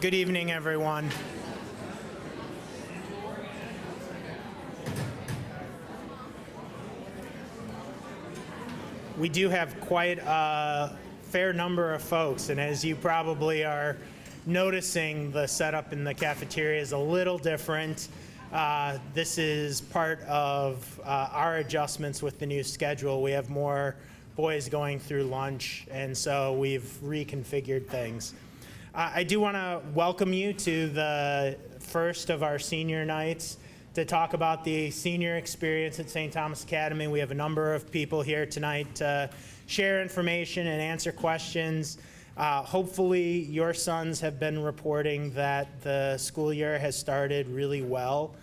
Good evening, everyone. We do have quite a fair number of folks, and as you probably are noticing, the setup in the cafeteria is a little different. This is part of our adjustments with the new schedule. We have more boys going through lunch, and so we've reconfigured things. I do want to welcome you to the first of our senior nights to talk about the senior experience at St. Thomas Academy. We have a number of people here tonight to share information and answer questions. Hopefully your sons have been reporting that the school year has started really well,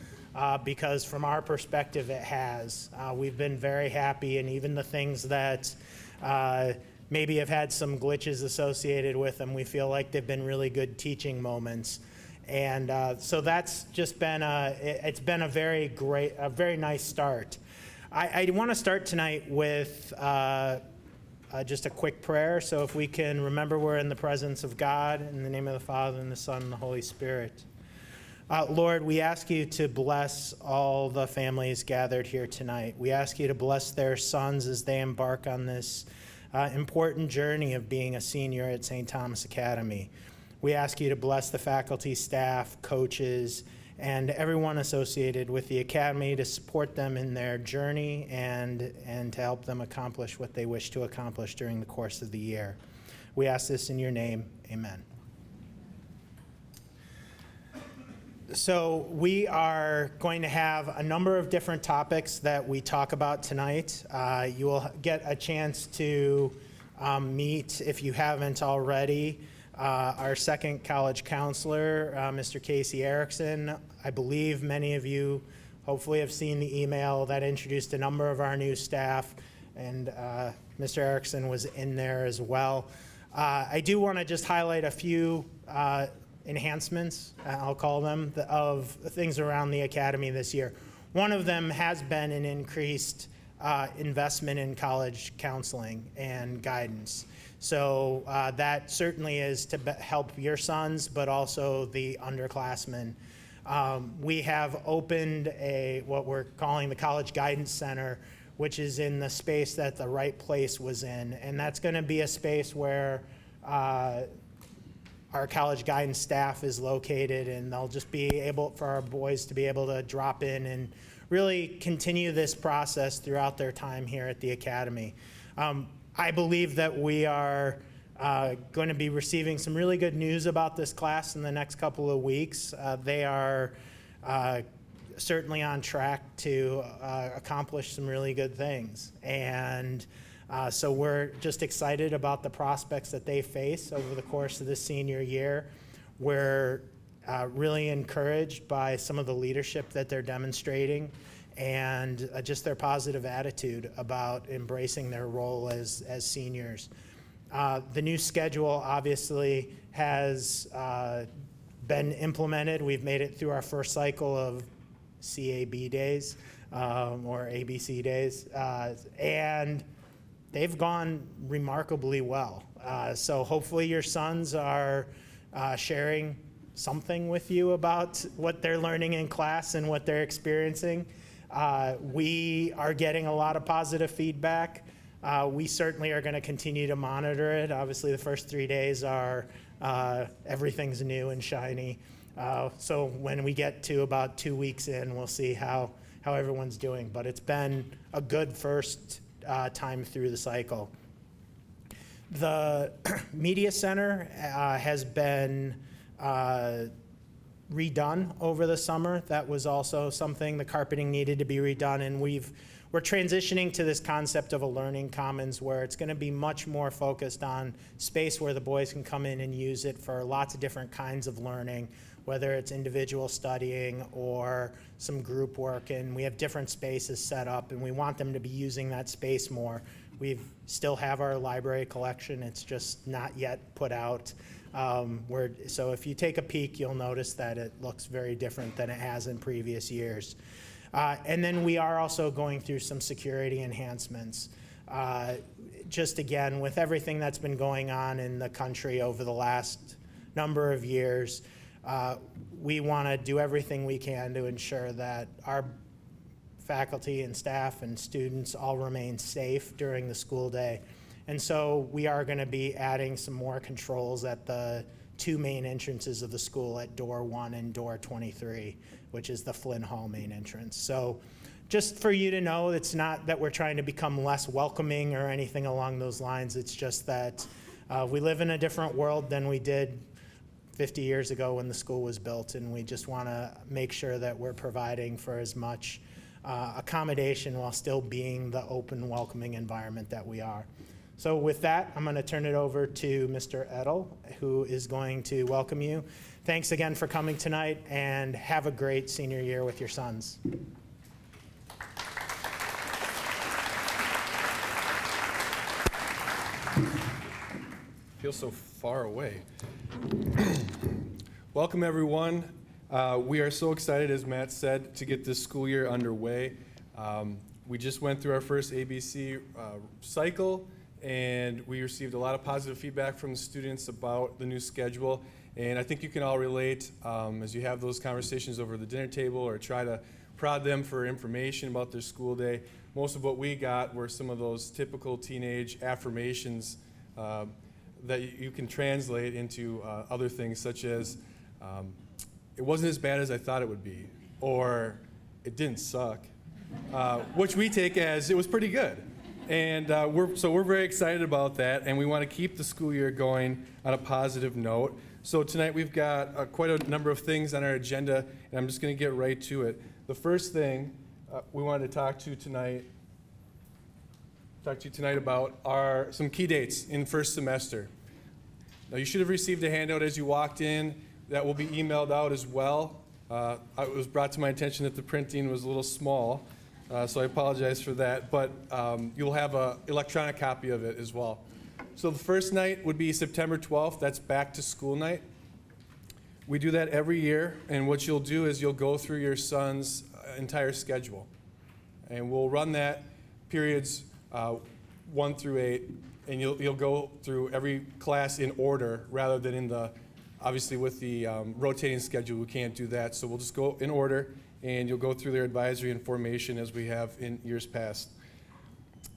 because from our perspective it has. We've been very happy, and even the things that maybe have had some glitches associated with them, we feel like they've been really good teaching moments. And so that's just been it's been a very nice start. I want to start tonight with just a quick prayer. So if we can remember, we're in the presence of God, in the name of the Father, and the Son, and the Holy Spirit. Lord, we ask you to bless all the families gathered here tonight. We ask you to bless their sons as they embark on this important journey of being a senior at St. Thomas Academy. We ask you to bless the faculty, staff, coaches, and everyone associated with the Academy, to support them in their journey and to help them accomplish what they wish to accomplish during the course of the year. We ask this in your name. Amen. So we are going to have a number of different topics that we talk about tonight. You will get a chance to meet, if you haven't already, our second college counselor, Mr. Casey Erickson. I believe many of you hopefully have seen the email that introduced a number of our new staff, and Mr. Erickson was in there as well. I do want to just highlight a few enhancements, I'll call them, of things around the Academy this year. One of them has been an increased investment in college counseling and guidance. So that certainly is to help your sons, but also the underclassmen. We have opened what we're calling the College Guidance Center, which is in the space that the Right Place was in. And that's going to be a space where our college guidance staff is located, and they'll just be able for our boys to be able to drop in and really continue this process throughout their time here at the Academy. I believe that we are going to be receiving some really good news about this class in the next couple of weeks. They are certainly on track to accomplish some really good things. And so we're just excited about the prospects that they face over the course of this senior year. We're really encouraged by some of the leadership that they're demonstrating, and just their positive attitude about embracing their role as seniors. The new schedule obviously has been implemented. We've made it through our first cycle of CAB days, or ABC days, and they've gone remarkably well. So hopefully your sons are sharing something with you about what they're learning in class and what they're experiencing. We are getting a lot of positive feedback. We certainly are going to continue to monitor it. Obviously, the first 3 days are everything's new and shiny. So when we get to about 2 weeks in, we'll see how everyone's doing. But it's been a good first time through the cycle. The Media Center has been redone over the summer. That was also something, the carpeting needed to be redone, and we're transitioning to this concept of a learning commons, where it's going to be much more focused on space where the boys can come in and use it for lots of different kinds of learning, whether it's individual studying or some group work. And we have different spaces set up, and we want them to be using that space more. We still have our library collection. It's just not yet put out. So if you take a peek, you'll notice that it looks very different than it has in previous years. And then we are also going through some security enhancements. Just again, with everything that's been going on in the country over the last number of years. We want to do everything we can to ensure that our faculty and staff and students all remain safe during the school day. And so we are going to be adding some more controls at the two main entrances of the school at door 1 and door 23, which is the Flynn Hall main entrance. So just for you to know, it's not that we're trying to become less welcoming or anything along those lines. It's just that we live in a different world than we did 50 years ago when the school was built, and we just want to make sure that we're providing for as much accommodation while still being the open, welcoming environment that we are. So with that, I'm going to turn it over to Mr. Edel, who is going to welcome you. Thanks again for coming tonight, and have a great senior year with your sons. Feel so far away. Welcome, everyone. We are so excited, as Matt said, to get this school year underway. We just went through our first ABC cycle, and we received a lot of positive feedback from the students about the new schedule. And I think you can all relate as you have those conversations over the dinner table or try to prod them for information about their school day. Most of what we got were some of those typical teenage affirmations that you can translate into other things, such as it wasn't as bad as I thought it would be, or it didn't suck, which we take as it was pretty good. And we're very excited about that, and we want to keep the school year going on a positive note. So tonight we've got quite a number of things on our agenda, and I'm just going to get right to it. The first thing we wanted to talk to you tonight about are some key dates in first semester. Now, you should have received a handout as you walked in. That will be emailed out as well. It was brought to my attention that the printing was a little small, so I apologize for that, but you'll have an electronic copy of it as well. So the first night would be September 12th. That's back to school night. We do that every year, and what you'll do is you'll go through your son's entire schedule, and we'll run that periods 1 through 8, and you'll go through every class in order rather than in the, obviously with the rotating schedule, we can't do that. So we'll just go in order, and you'll go through their advisory and formation as we have in years past.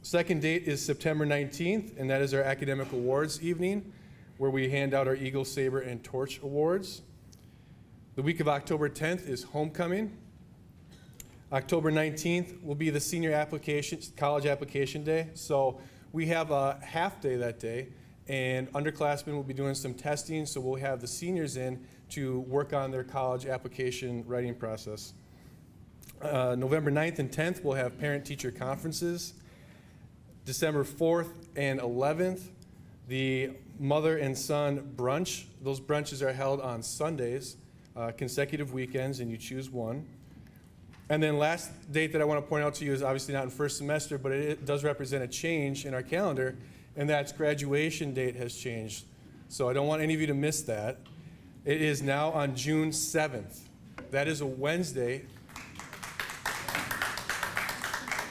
Second date is September 19th, and that is our academic awards evening, where we hand out our Eagle, Saber, and Torch awards. The week of October 10th is homecoming. October 19th will be the senior college application day. So we have a half day that day, and underclassmen will be doing some testing, so we'll have the seniors in to work on their college application writing process. November 9th and 10th, we'll have parent-teacher conferences. December 4th and 11th, the mother and son brunch. Those brunches are held on Sundays, consecutive weekends, and you choose one. And then last date that I want to point out to you is obviously not in first semester, but it does represent a change in our calendar, and that's graduation date has changed. So I don't want any of you to miss that. It is now on June 7th. That is a Wednesday.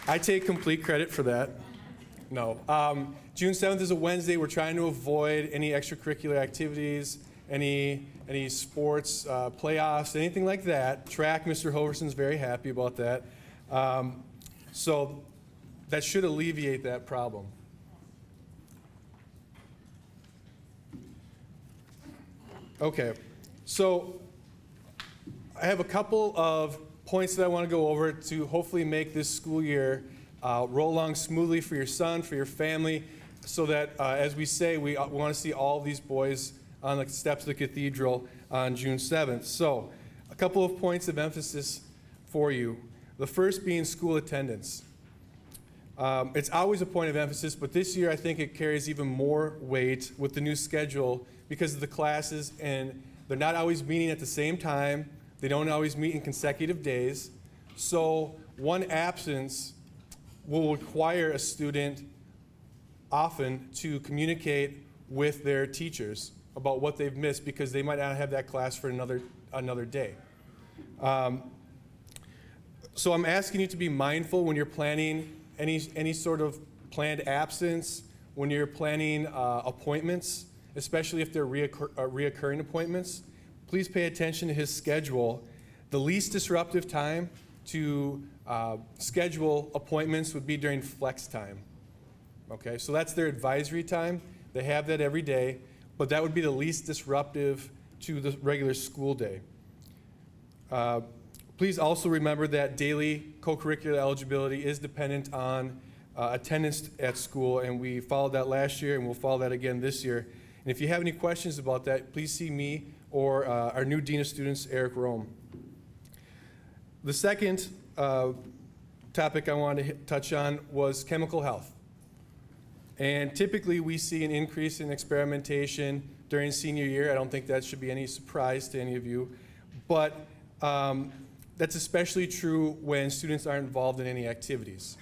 I take complete credit for that. No. June 7th is a Wednesday. We're trying to avoid any extracurricular activities, any sports, playoffs, anything like that. Track, Mr. Hoverson's very happy about that. So that should alleviate that problem. Okay, so I have a couple of points that I want to go over to hopefully make this school year roll along smoothly for your son, for your family, so that, as we say, we want to see all these boys on the steps of the cathedral on June 7th. So, a couple of points of emphasis for you. The first being school attendance. It's always a point of emphasis, but this year I think it carries even more weight with the new schedule because of the classes, and they're not always meeting at the same time. They don't always meet in consecutive days. So one absence will require a student often to communicate with their teachers about what they've missed because they might not have that class for another day. So I'm asking you to be mindful when you're planning any sort of planned absence, when you're planning appointments, especially if they're reoccurring appointments, please pay attention to his schedule. The least disruptive time to schedule appointments would be during flex time. Okay, so that's their advisory time. They have that every day, but that would be the least disruptive to the regular school day. Please also remember that daily co-curricular eligibility is dependent on attendance at school, and we followed that last year, and we'll follow that again this year. And if you have any questions about that, please see me or our new Dean of Students, Eric Rome. The second topic I wanted to touch on was chemical health. And typically we see an increase in experimentation during senior year. I don't think that should be any surprise to any of you. But that's especially true when students aren't involved in any activities.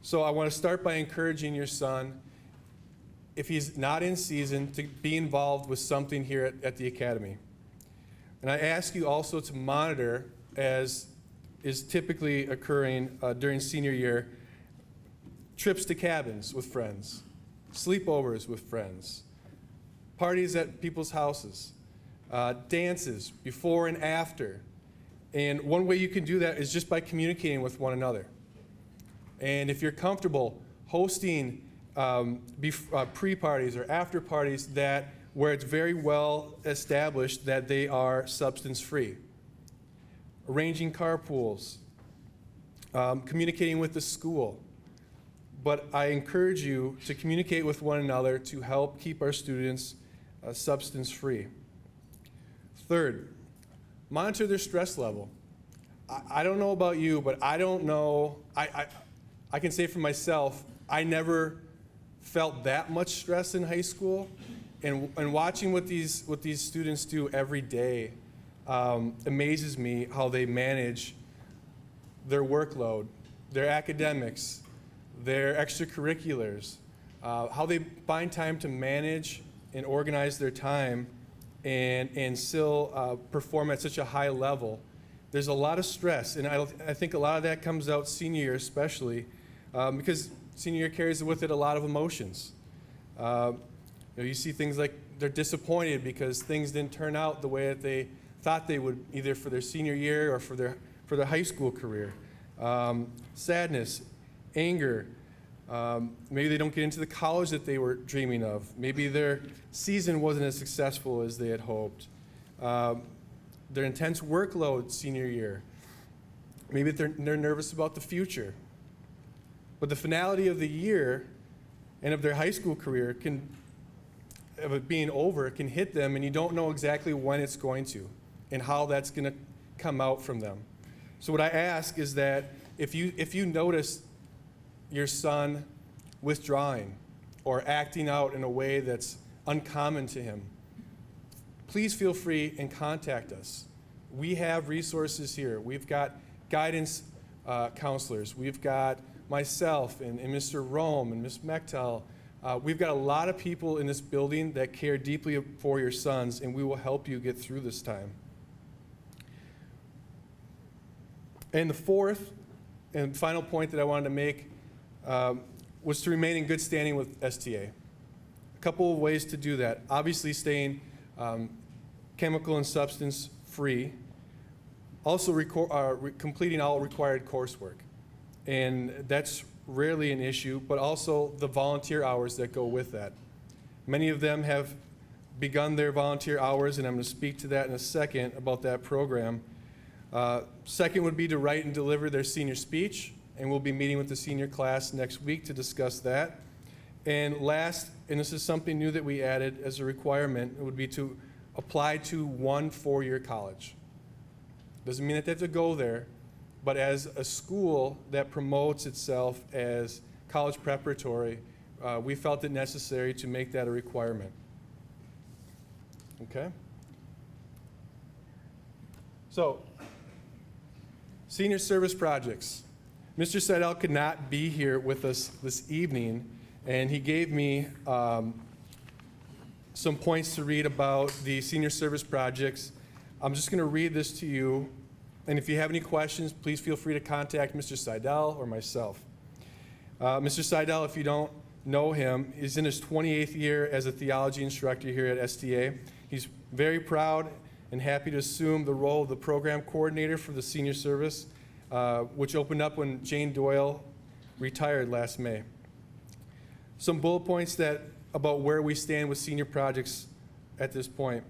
So I want to start by encouraging your son, if he's not in season, to be involved with something here at the academy. And I ask you also to monitor, as is typically occurring during senior year, trips to cabins with friends, sleepovers with friends, parties at people's houses, dances before and after. And one way you can do that is just by communicating with one another. And if you're comfortable hosting pre-parties or after parties where it's very well established that they are substance-free, arranging carpools, communicating with the school. But I encourage you to communicate with one another to help keep our students substance-free. Third, monitor their stress level. I don't know about you, but I don't know, I can say for myself, I never felt that much stress in high school. And watching what these students do every day amazes me, how they manage their workload, their academics, their extracurriculars, how they find time to manage and organize their time and still perform at such a high level. There's a lot of stress, and I think a lot of that comes out senior year especially, because senior year carries with it a lot of emotions. You see things like they're disappointed because things didn't turn out the way that they thought they would, either for their senior year or for their high school career. Sadness, anger. Maybe they don't get into the college that they were dreaming of. Maybe their season wasn't as successful as they had hoped. Their intense workload senior year. Maybe they're nervous about the future. But the finality of the year and of their high school career of it being over, can hit them, and you don't know exactly when it's going to and how that's going to come out from them. So what I ask is that if you notice your son withdrawing or acting out in a way that's uncommon to him, please feel free and contact us. We have resources here. We've got guidance counselors. We've got myself and Mr. Rome and Ms. Mechtel. We've got a lot of people in this building that care deeply for your sons, and we will help you get through this time. And the fourth and final point that I wanted to make was to remain in good standing with STA. A couple of ways to do that. Obviously staying chemical and substance free. Also completing all required coursework. And that's rarely an issue, but also the volunteer hours that go with that. Many of them have begun their volunteer hours, and I'm going to speak to that in a second about that program. Second would be to write and deliver their senior speech, and we'll be meeting with the senior class next week to discuss that. And last, and this is something new that we added as a requirement, it would be to apply to one four-year college. Doesn't mean that they have to go there, but as a school that promotes itself as college preparatory, we felt it necessary to make that a requirement. Okay? So, senior service projects. Mr. Seidel could not be here with us this evening, and he gave me some points to read about the senior service projects. I'm just going to read this to you, and if you have any questions, please feel free to contact Mr. Seidel or myself. Mr. Seidel, if you don't know him. He's in his 28th year as a theology instructor here at STA. He's very proud and happy to assume the role of the program coordinator for the senior service, which opened up when Jane Doyle retired last May. Some bullet points about where we stand with senior projects at this point.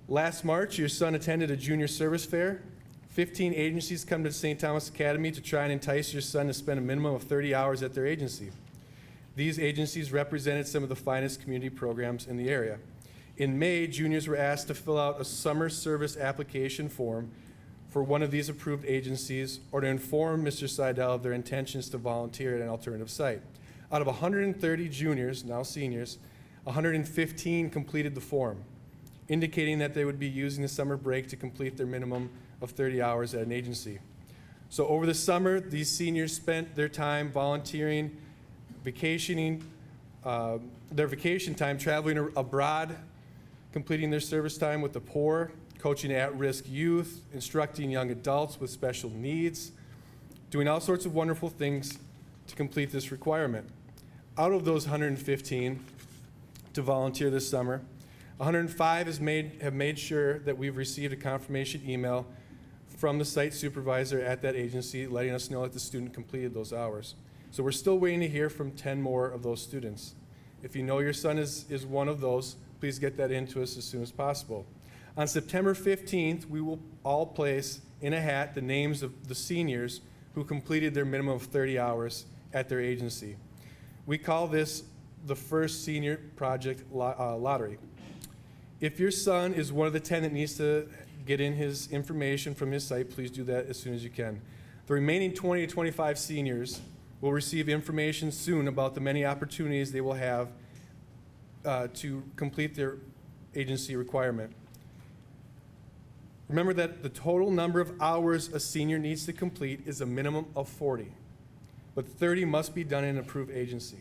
Last March, your son attended a junior service fair. 15 agencies come to St. Thomas Academy to try and entice your son to spend a minimum of 30 hours at their agency. These agencies represented some of the finest community programs in the area. In May, juniors were asked to fill out a summer service application form for one of these approved agencies or to inform Mr. Seidel of their intentions to volunteer at an alternative site. Out of 130 juniors, now seniors, 115 completed the form, indicating that they would be using the summer break to complete their minimum of 30 hours at an agency. So over the summer, these seniors spent their time volunteering, vacationing, their vacation time traveling abroad, completing their service time with the poor, coaching at-risk youth, instructing young adults with special needs, doing all sorts of wonderful things to complete this requirement. Out of those 115 to volunteer this summer, 105 have made sure that we've received a confirmation email from the site supervisor at that agency letting us know that the student completed those hours. So we're still waiting to hear from 10 more of those students. If you know your son is one of those, please get that into us as soon as possible. On September 15th, we will all place in a hat the names of the seniors who completed their minimum of 30 hours at their agency. We call this the first senior project lottery. If your son is one of the 10 that needs to get in his information from his site, please do that as soon as you can. The remaining 20 to 25 seniors will receive information soon about the many opportunities they will have to complete their agency requirement. Remember that the total number of hours a senior needs to complete is a minimum of 40, but 30 must be done in an approved agency.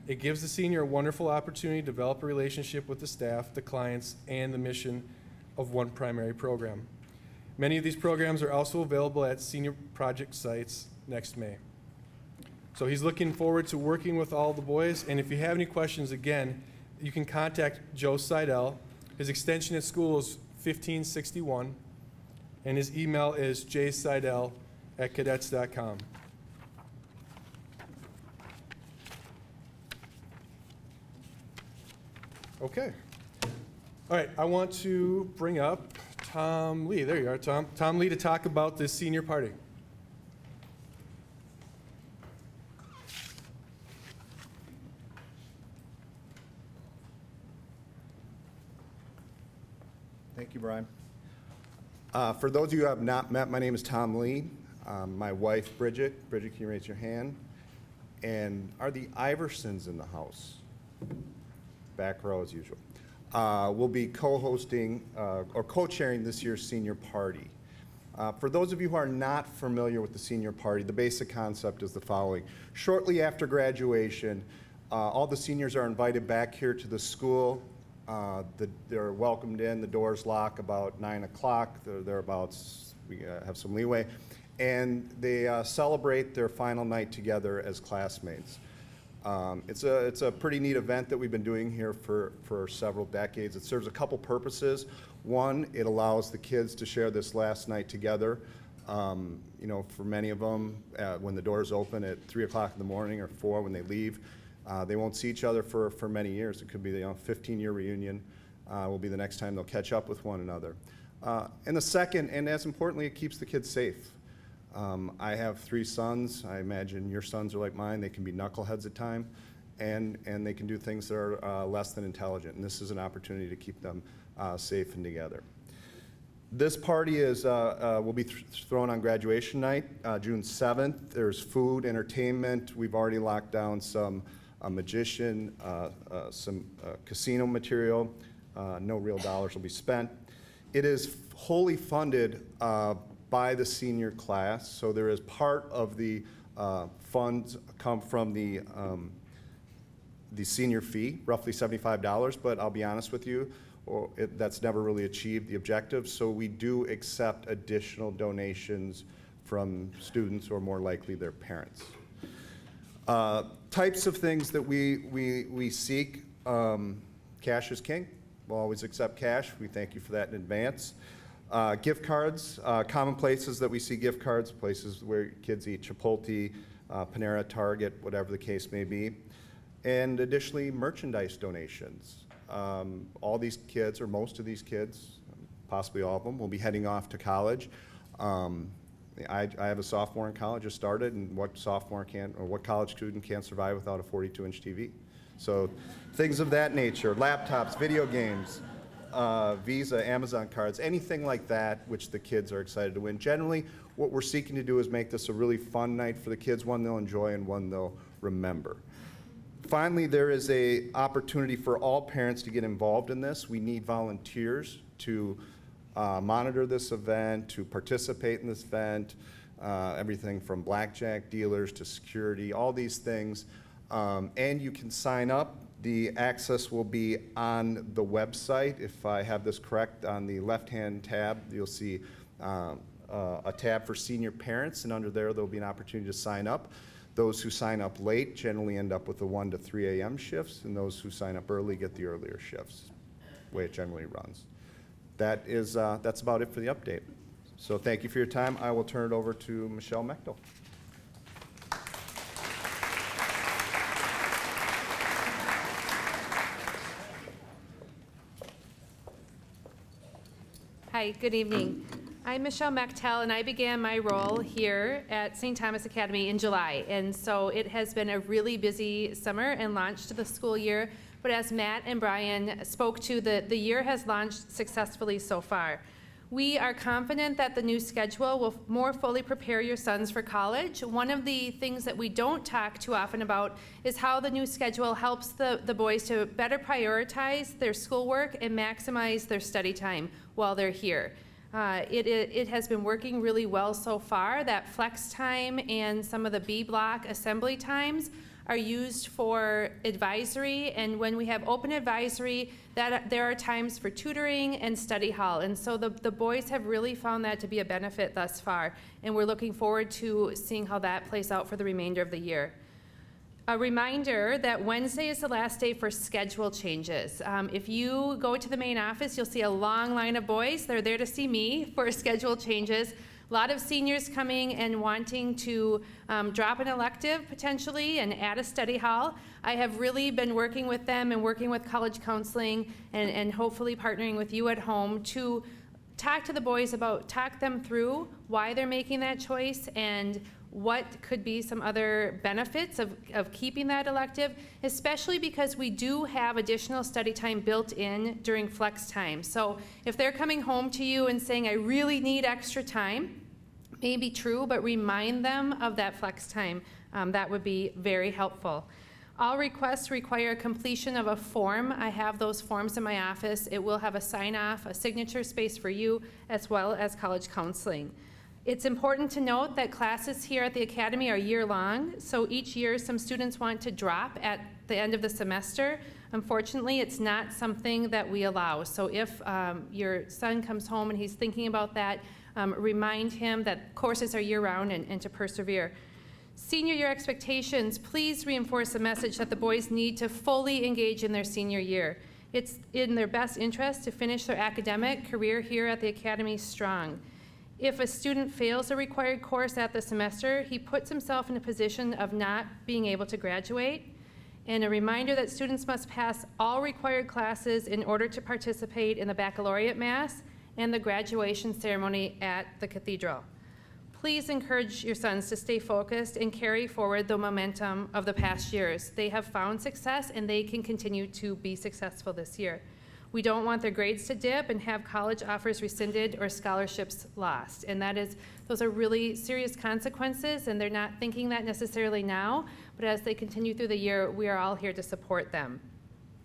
It gives the senior a wonderful opportunity to develop a relationship with the staff, the clients, and the mission of one primary program. Many of these programs are also available at senior project sites next May. So he's looking forward to working with all the boys, and if you have any questions, again, you can contact Joe Seidel. His extension at school is 1561, and his email is jseidel@cadets.com. Okay. All right, I want to bring up Tom Lee. There you are, Tom. Tom Lee to talk about the senior party. Thank you, Brian. For those of you who have not met, my name is Tom Lee. My wife, Bridget. Bridget, can you raise your hand? And are the Iversons in the house? Back row as usual. We'll be co-hosting or co-chairing this year's senior party. For those of you who are not familiar with the senior party, the basic concept is the following. Shortly after graduation, all the seniors are invited back here to the school. They're welcomed in. The doors lock about 9 o'clock. Thereabouts, we have some leeway. And they celebrate their final night together as classmates. It's a pretty neat event that we've been doing here for several decades. It serves a couple purposes. One, it allows the kids to share this last night together. For many of them, when the doors open at 3 o'clock in the morning or 4 when they leave, they won't see each other for many years. It could be the 15-year reunion will be the next time they'll catch up with one another. And the second, and as importantly, it keeps the kids safe. I have 3 sons. I imagine your sons are like mine. They can be knuckleheads at times, and they can do things that are less than intelligent. And this is an opportunity to keep them safe and together. This party will be thrown on graduation night, June 7th. There's food, entertainment. We've already locked down a magician, some casino material. No real dollars will be spent. It is wholly funded by the senior class, so there is part of the funds come from the senior fee, roughly $75, but I'll be honest with you, that's never really achieved the objective, so we do accept additional donations from students or more likely their parents. types of things that we seek, cash is king. We'll always accept cash. We thank you for that in advance. Gift cards, common places that we see gift cards, places where kids eat Chipotle, Panera, Target, whatever the case may be. And additionally, merchandise donations. All these kids, or most of these kids, possibly all of them, will be heading off to college. I have a sophomore in college, just started, and what sophomore can't, or what college student can't survive without a 42-inch TV? So things of that nature, laptops, video games, Visa, Amazon cards, anything like that which the kids are excited to win. Generally, what we're seeking to do is make this a really fun night for the kids, one they'll enjoy and one they'll remember. Finally, there is an opportunity for all parents to get involved in this. We need volunteers to monitor this event, to participate in this event, everything from blackjack dealers to security, all these things. And you can sign up. The access will be on the website. If I have this correct, on the left-hand tab, you'll see a tab for senior parents, and under there'll be an opportunity to sign up. Those who sign up late generally end up with the 1 to 3 a.m. shifts, and those who sign up early get the earlier shifts, the way it generally runs. That's about it for the update. So thank you for your time. I will turn it over to Michelle Mechtel. Hi, good evening. I'm Michelle Mechtel, and I began my role here at St. Thomas Academy in July. And so it has been a really busy summer and launch to the school year. But as Matt and Brian spoke to, the year has launched successfully so far. We are confident that the new schedule will more fully prepare your sons for college. One of the things that we don't talk too often about is how the new schedule helps the boys to better prioritize their schoolwork and maximize their study time while they're here. It has been working really well so far. That flex time and some of the B block assembly times are used for advisory, and when we have open advisory, there are times for tutoring and study hall. And so the boys have really found that to be a benefit thus far, and we're looking forward to seeing how that plays out for the remainder of the year. A reminder that Wednesday is the last day for schedule changes. If you go to the main office, you'll see a long line of boys. They're there to see me for schedule changes. A lot of seniors coming and wanting to drop an elective potentially and add a study hall. I have really been working with them and working with college counseling and hopefully partnering with you at home to talk to the boys about, talk them through why they're making that choice and what could be some other benefits of keeping that elective, especially because we do have additional study time built in during flex time. So if they're coming home to you and saying, I really need extra time, may be true, but remind them of that flex time. That would be very helpful. All requests require completion of a form. I have those forms in my office. It will have a sign-off, a signature space for you, as well as college counseling. It's important to note that classes here at the Academy are year-long, so each year some students want to drop at the end of the semester. Unfortunately, it's not something that we allow. So if your son comes home and he's thinking about that, remind him that courses are year-round and to persevere. Senior year expectations, please reinforce the message that the boys need to fully engage in their senior year. It's in their best interest to finish their academic career here at the Academy strong. If a student fails a required course at the semester, he puts himself in a position of not being able to graduate. And a reminder that students must pass all required classes in order to participate in the baccalaureate mass and the graduation ceremony at the cathedral. Please encourage your sons to stay focused and carry forward the momentum of the past years. They have found success and they can continue to be successful this year. We don't want their grades to dip and have college offers rescinded or scholarships lost. And those are really serious consequences, and they're not thinking that necessarily now, but as they continue through the year, we are all here to support them.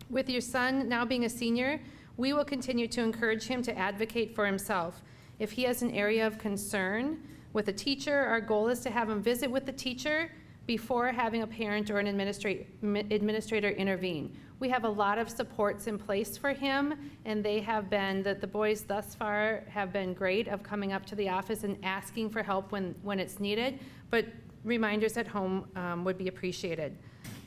With your son now being a senior, we will continue to encourage him to advocate for himself. If he has an area of concern with a teacher, our goal is to have him visit with the teacher before having a parent or an administrator intervene. We have a lot of supports in place for him, and the boys thus far have been great of coming up to the office and asking for help when it's needed, but reminders at home would be appreciated.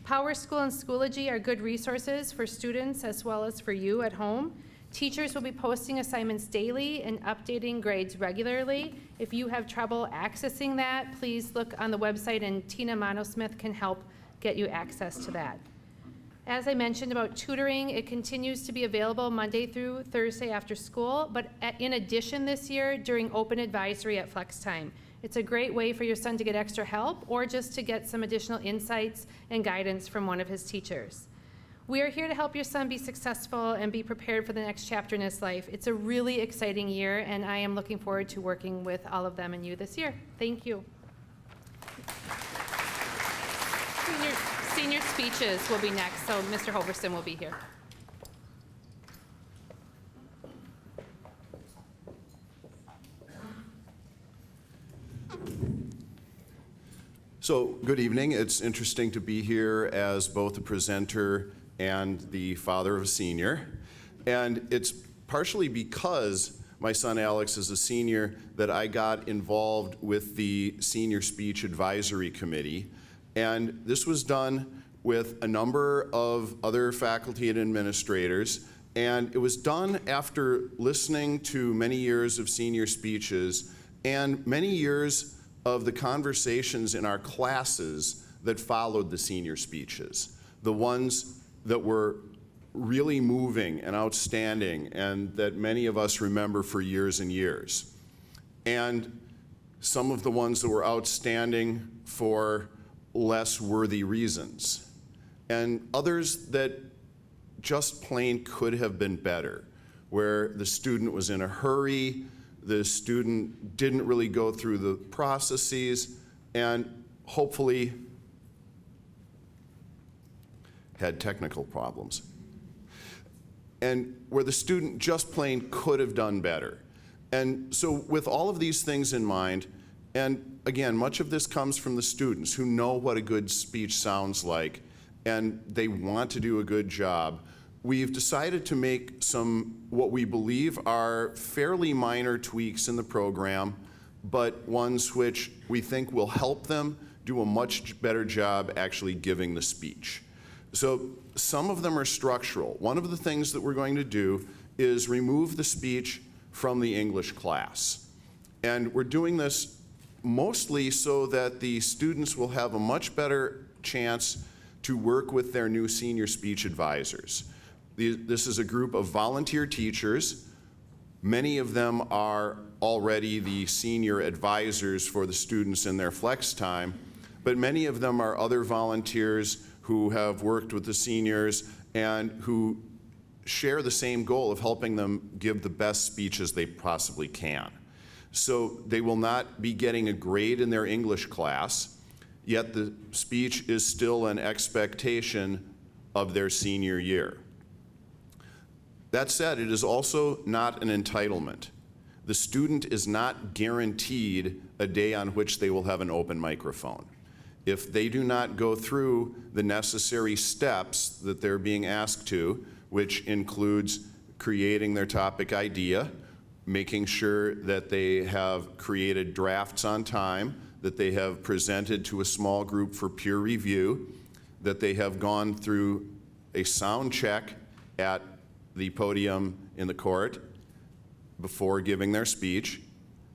Power School and Schoology are good resources for students as well as for you at home. Teachers will be posting assignments daily and updating grades regularly. If you have trouble accessing that, please look on the website and Tina Monosmith can help get you access to that. As I mentioned about tutoring, it continues to be available Monday through Thursday after school, but in addition this year, during open advisory at flex time. It's a great way for your son to get extra help or just to get some additional insights and guidance from one of his teachers. We are here to help your son be successful and be prepared for the next chapter in his life. It's a really exciting year, and I am looking forward to working with all of them and you this year. Thank you. Senior speeches will be next, so Mr. Hoverson will be here. So, good evening. It's interesting to be here as both a presenter and the father of a senior. And it's partially because my son Alex is a senior that I got involved with the Senior Speech Advisory Committee. And this was done with a number of other faculty and administrators. And it was done after listening to many years of senior speeches and many years of the conversations in our classes that followed the senior speeches, the ones that were really moving and outstanding and that many of us remember for years and years. And some of the ones that were outstanding for less worthy reasons, and others that just plain could have been better, where the student was in a hurry, the student didn't really go through the processes, and hopefully had technical problems. And where the student just plain could have done better. And so with all of these things in mind, and again, much of this comes from the students who know what a good speech sounds like, and they want to do a good job. We've decided to make some, what we believe are fairly minor tweaks in the program, but ones which we think will help them do a much better job actually giving the speech. So some of them are structural. One of the things that we're going to do is remove the speech from the English class. And we're doing this mostly so that the students will have a much better chance to work with their new senior speech advisors. This is a group of volunteer teachers. Many of them are already the senior advisors for the students in their flex time, but many of them are other volunteers who have worked with the seniors and who share the same goal of helping them give the best speeches they possibly can. So they will not be getting a grade in their English class, yet the speech is still an expectation of their senior year. That said, it is also not an entitlement. The student is not guaranteed a day on which they will have an open microphone. If they do not go through the necessary steps that they're being asked to, which includes creating their topic idea, making sure that they have created drafts on time, that they have presented to a small group for peer review, that they have gone through a sound check at the podium in the court before giving their speech.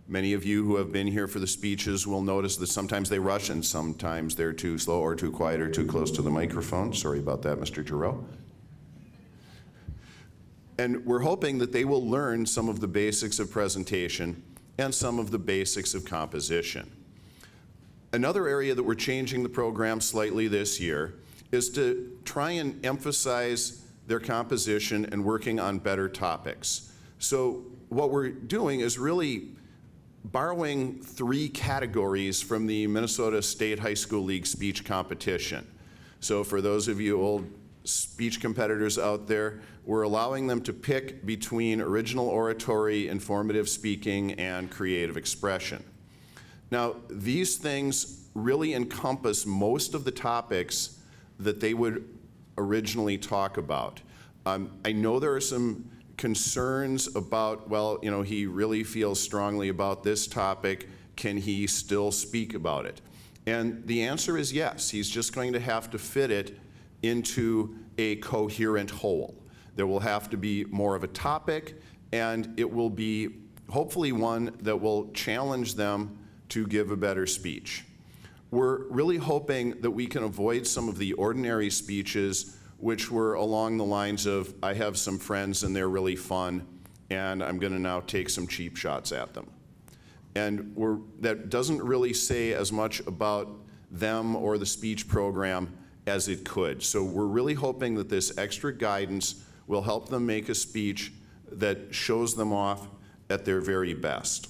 Many of you who have been here for the speeches will notice that sometimes they rush and sometimes they're too slow or too quiet or too close to the microphone. Sorry about that, Mr. Giroux. And we're hoping that they will learn some of the basics of presentation and some of the basics of composition. Another area that we're changing the program slightly this year is to try and emphasize their composition and working on better topics. So what we're doing is really borrowing 3 categories from the Minnesota State High School League speech competition. So for those of you old speech competitors out there, we're allowing them to pick between original oratory, informative speaking, and creative expression. Now, these things really encompass most of the topics that they would originally talk about. I know there are some concerns about, well, you know, he really feels strongly about this topic. Can he still speak about it? And the answer is yes. He's just going to have to fit it into a coherent whole. There will have to be more of a topic, and it will be hopefully one that will challenge them to give a better speech. We're really hoping that we can avoid some of the ordinary speeches which were along the lines of, I have some friends and they're really fun, and I'm going to now take some cheap shots at them. And that doesn't really say as much about them or the speech program as it could. So we're really hoping that this extra guidance will help them make a speech that shows them off at their very best.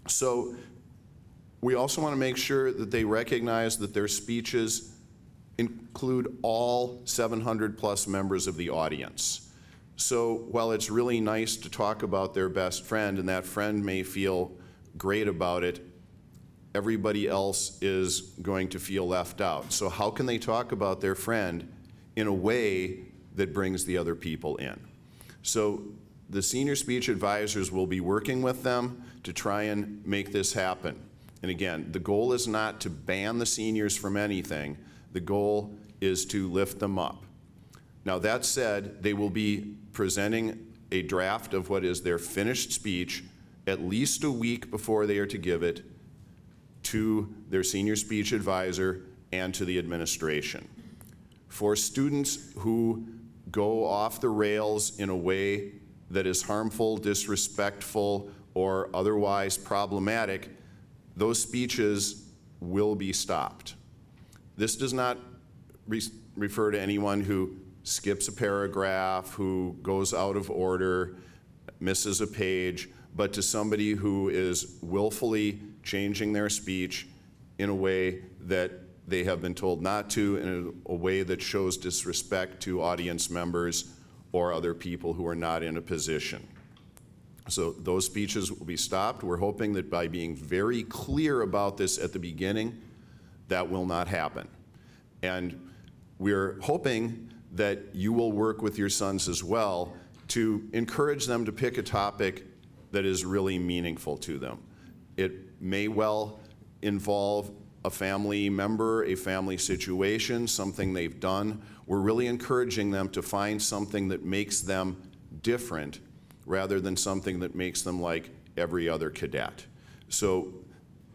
So we also want to make sure that they recognize that their speeches include all 700 plus members of the audience. So while it's really nice to talk about their best friend, and that friend may feel great about it, everybody else is going to feel left out. So how can they talk about their friend in a way that brings the other people in? So the senior speech advisors will be working with them to try and make this happen. And again, the goal is not to ban the seniors from anything. The goal is to lift them up. Now that said, they will be presenting a draft of what is their finished speech at least a week before they are to give it to their senior speech advisor and to the administration. For students who go off the rails in a way that is harmful, disrespectful, or otherwise problematic, those speeches will be stopped. This does not refer to anyone who skips a paragraph, who goes out of order, misses a page, but to somebody who is willfully changing their speech in a way that they have been told not to, in a way that shows disrespect to audience members or other people who are not in a position. So those speeches will be stopped. We're hoping that by being very clear about this at the beginning, that will not happen. And we're hoping that you will work with your sons as well to encourage them to pick a topic that is really meaningful to them. It may well involve a family member, a family situation, something they've done. We're really encouraging them to find something that makes them different rather than something that makes them like every other cadet. So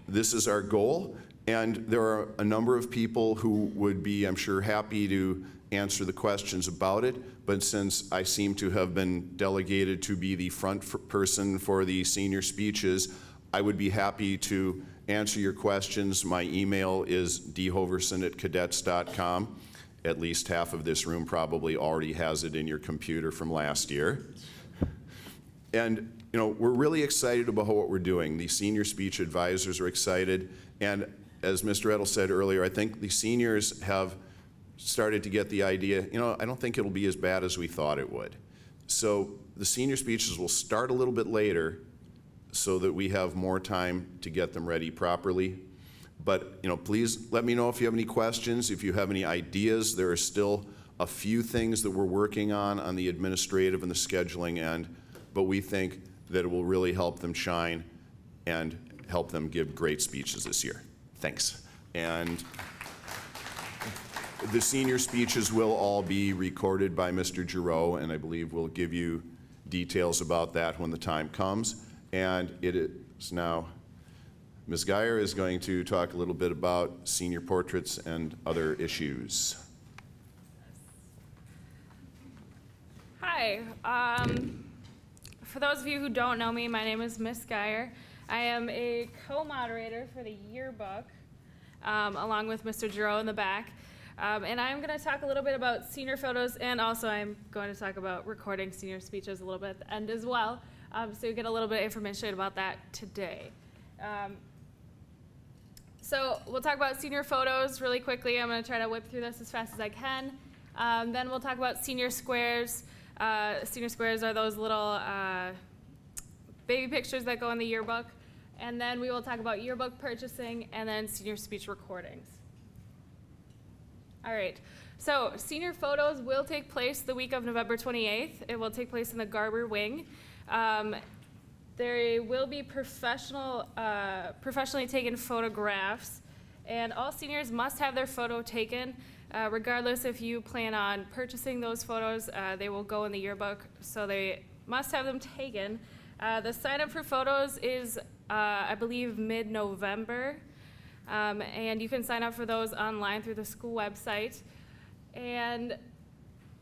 this is our goal, and there are a number of people who would be, I'm sure, happy to answer the questions about it, but since I seem to have been delegated to be the front person for the senior speeches, I would be happy to answer your questions. My email is dhoverson@cadets.com. At least half of this room probably already has it in your computer from last year. And we're really excited about what we're doing. The senior speech advisors are excited, and as Mr. Edel said earlier, I think the seniors have started to get the idea, I don't think it'll be as bad as we thought it would. So the senior speeches will start a little bit later so that we have more time to get them ready properly. But please let me know if you have any questions, if you have any ideas. There are still a few things that we're working on the administrative and the scheduling end, but we think that it will really help them shine and help them give great speeches this year. Thanks. And the senior speeches will all be recorded by Mr. Giroux, and I believe we'll give you details about that when the time comes. And it is now, Ms. Geyer is going to talk a little bit about senior portraits and other issues. Hi. For those of you who don't know me, my name is Miss Geyer. I am a co-moderator for the yearbook, along with Mr. Giroux in the back. And I'm going to talk a little bit about senior photos, and also I'm going to talk about recording senior speeches a little bit at the end as well. So you get a little bit of information about that today. So we'll talk about senior photos really quickly. I'm going to try to whip through this as fast as I can. Then we'll talk about senior squares. Senior squares are those little baby pictures that go in the yearbook. And then we will talk about yearbook purchasing and then senior speech recordings. All right, so senior photos will take place the week of November 28th. It will take place in the Garber Wing. There will be professionally taken photographs, And all seniors must have their photo taken. Regardless if you plan on purchasing those photos, they will go in the yearbook, so they must have them taken. The sign up for photos is, I believe, mid-November, and you can sign up for those online through the school website. And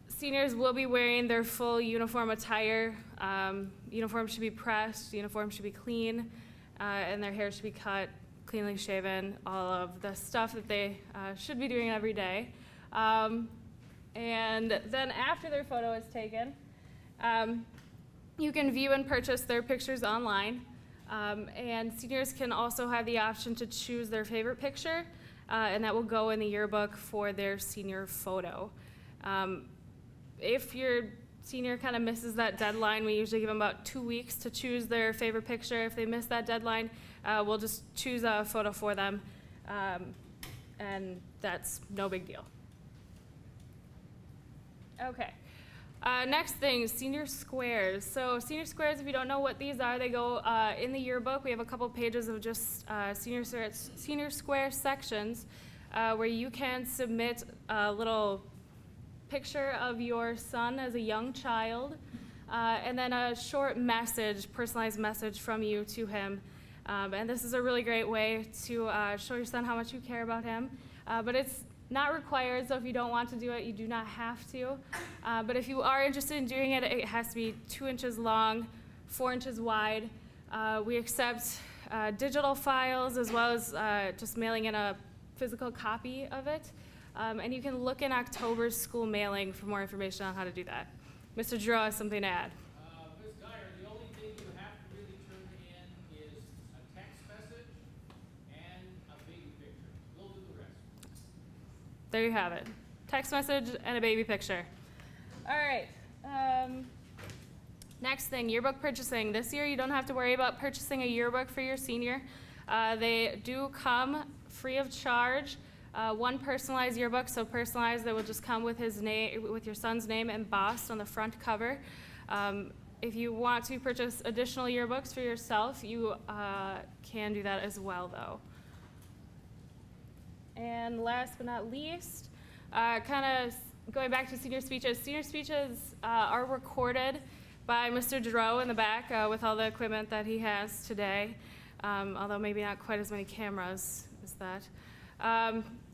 seniors will be wearing their full uniform attire. Uniform should be pressed, uniform should be clean, and their hair should be cut, cleanly shaven, all of the stuff that they should be doing every day. And then after their photo is taken, you can view and purchase their pictures online. And seniors can also have the option to choose their favorite picture, and that will go in the yearbook for their senior photo. If your senior kind of misses that deadline, we usually give them about 2 weeks to choose their favorite picture. If they miss that deadline, we'll just choose a photo for them, and that's no big deal. Okay. Next thing, senior squares. So senior squares, if you don't know what these are, they go in the yearbook. We have a couple pages of just senior square sections where you can submit a little picture of your son as a young child, and then a short message, personalized message from you to him. And this is a really great way to show your son how much you care about him. But it's not required, so if you don't want to do it, you do not have to. But if you are interested in doing it, it has to be 2 inches long, 4 inches wide. We accept digital files as well as just mailing in a physical copy of it. And you can look in October's school mailing for more information on how to do that. Mr. Drew has something to add. Ms. Geyer, the only thing you have to really turn in is a text message and a baby picture. We'll do the rest. There you have it. Text message and a baby picture. All right. Next thing, yearbook purchasing. This year you don't have to worry about purchasing a yearbook for your senior. They do come free of charge. One personalized yearbook, so personalized, that will just come with his name, with your son's name embossed on the front cover. If you want to purchase additional yearbooks for yourself, you can do that as well, though. And last but not least, kind of going back to senior speeches. Senior speeches are recorded by Mr. Dro in the back with all the equipment that he has today, although maybe not quite as many cameras as that.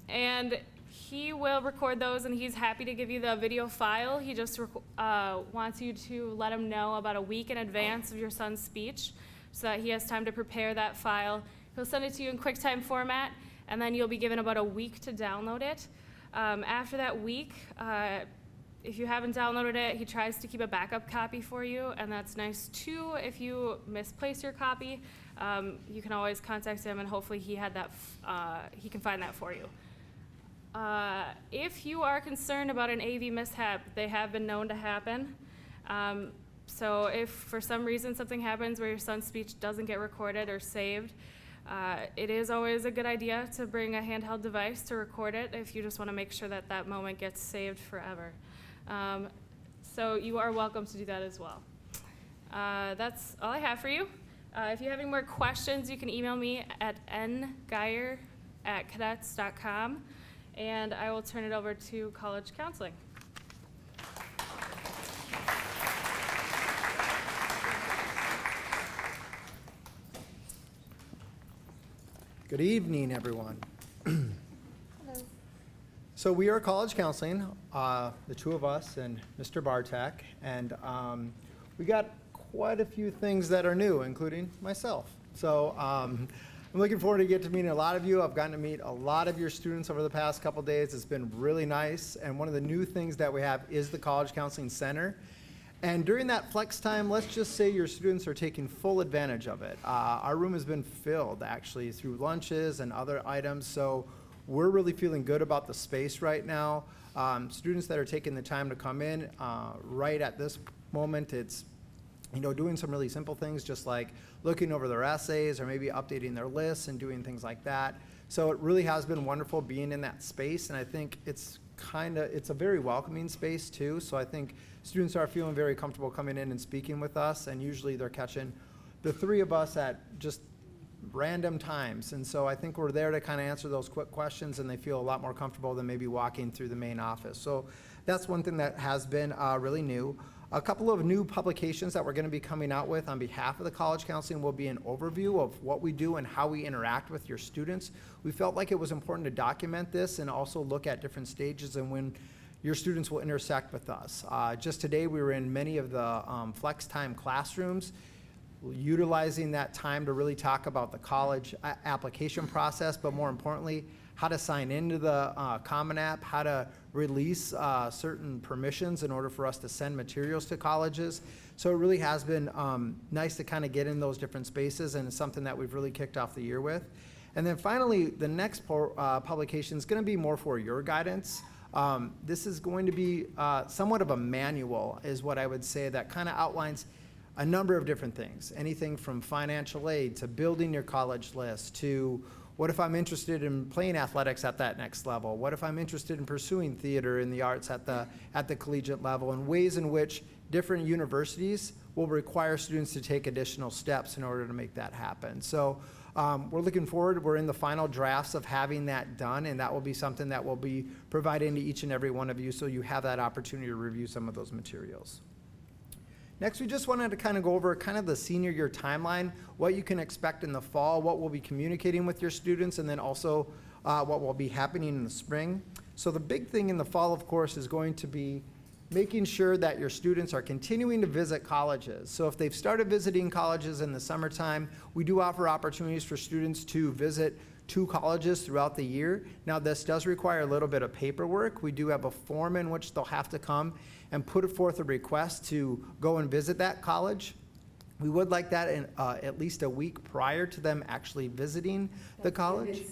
And he will record those, and he's happy to give you the video file. He just wants you to let him know about a week in advance of your son's speech so that he has time to prepare that file. He'll send it to you in QuickTime format, and then you'll be given about a week to download it. After that week, if you haven't downloaded it, he tries to keep a backup copy for you, and that's nice too. If you misplace your copy, you can always contact him, and hopefully he can find that for you. If you are concerned about an AV mishap, they have been known to happen. So if for some reason something happens where your son's speech doesn't get recorded or saved, it is always a good idea to bring a handheld device to record it if you just want to make sure that that moment gets saved forever. So you are welcome to do that as well. That's all I have for you. If you have any more questions, you can email me at ngeyer@cadets.com, and I will turn it over to college counseling. Good evening, everyone. So we are college counseling, the two of us and Mr. Bartak, and we got quite a few things that are new, including myself. So I'm looking forward to get to meeting a lot of you. I've gotten to meet a lot of your students over the past couple days. It's been really nice, and one of the new things that we have is the College Counseling Center. And during that flex time, let's just say your students are taking full advantage of it. Our room has been filled, actually, through lunches and other items, so we're really feeling good about the space right now. Students that are taking the time to come in right at this moment, it's doing some really simple things, just like looking over their essays or maybe updating their lists and doing things like that. So it really has been wonderful being in that space, and I think it's a very welcoming space too. So I think students are feeling very comfortable coming in and speaking with us, and usually they're catching the three of us at just random times. And so I think we're there to kind of answer those quick questions, and they feel a lot more comfortable than maybe walking through the main office. So that's one thing that has been really new. A couple of new publications that we're going to be coming out with on behalf of the College Counseling will be an overview of what we do and how we interact with your students. We felt like it was important to document this and also look at different stages and when your students will intersect with us. Just today, we were in many of the flex time classrooms, utilizing that time to really talk about the college application process, but more importantly, how to sign into the Common App, how to release certain permissions in order for us to send materials to colleges. So it really has been nice to kind of get in those different spaces, and it's something that we've really kicked off the year with. And then finally, the next publication is going to be more for your guidance. This is going to be somewhat of a manual, is what I would say, that kind of outlines a number of different things. Anything from financial aid to building your college list to what if I'm interested in playing athletics at that next level? What if I'm interested in pursuing theater and the arts at the collegiate level, and ways in which different universities will require students to take additional steps in order to make that happen. So we're looking forward. We're in the final drafts of having that done, and that will be something that we'll be providing to each and every one of you, so you have that opportunity to review some of those materials. Next, we just wanted to kind of go over kind of the senior year timeline, what you can expect in the fall, what we'll be communicating with your students, and then also what will be happening in the spring. So the big thing in the fall, of course, is going to be making sure that your students are continuing to visit colleges. So if they've started visiting colleges in the summertime, we do offer opportunities for students to visit 2 colleges throughout the year. Now, this does require a little bit of paperwork. We do have a form in which they'll have to come and put forth a request to go and visit that college. We would like that in at least a week prior to them actually visiting the college.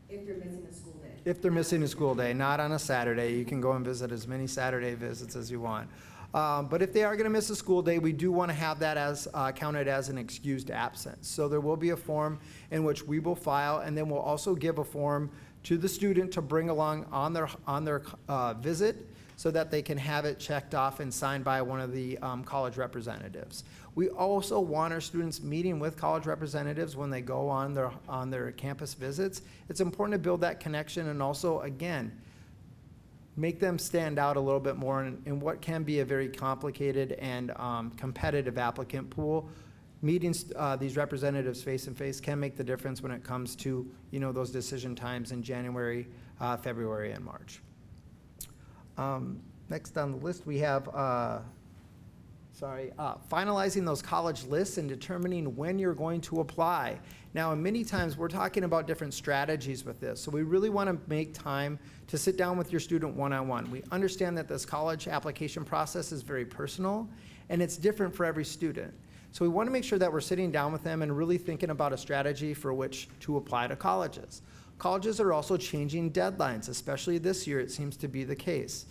If they're missing a school day. If they're missing a school day, not on a Saturday. You can go and visit as many Saturday visits as you want. But if they are going to miss a school day, we do want to have that as counted as an excused absence. So there will be a form in which we will file, and then we'll also give a form to the student to bring along on their visit, so that they can have it checked off and signed by one of the college representatives. We also want our students meeting with college representatives when they go on their campus visits. It's important to build that connection, and also, again, make them stand out a little bit more in what can be a very complicated and competitive applicant pool. Meeting these representatives face to face can make the difference when it comes to those decision times in January, February, and March. Next on the list, we have finalizing those college lists and determining when you're going to apply. Now, many times we're talking about different strategies with this, so we really want to make time to sit down with your student one-on-one. We understand that this college application process is very personal, and it's different for every student. So we want to make sure that we're sitting down with them and really thinking about a strategy for which to apply to colleges. Colleges are also changing deadlines, especially this year it seems to be the case.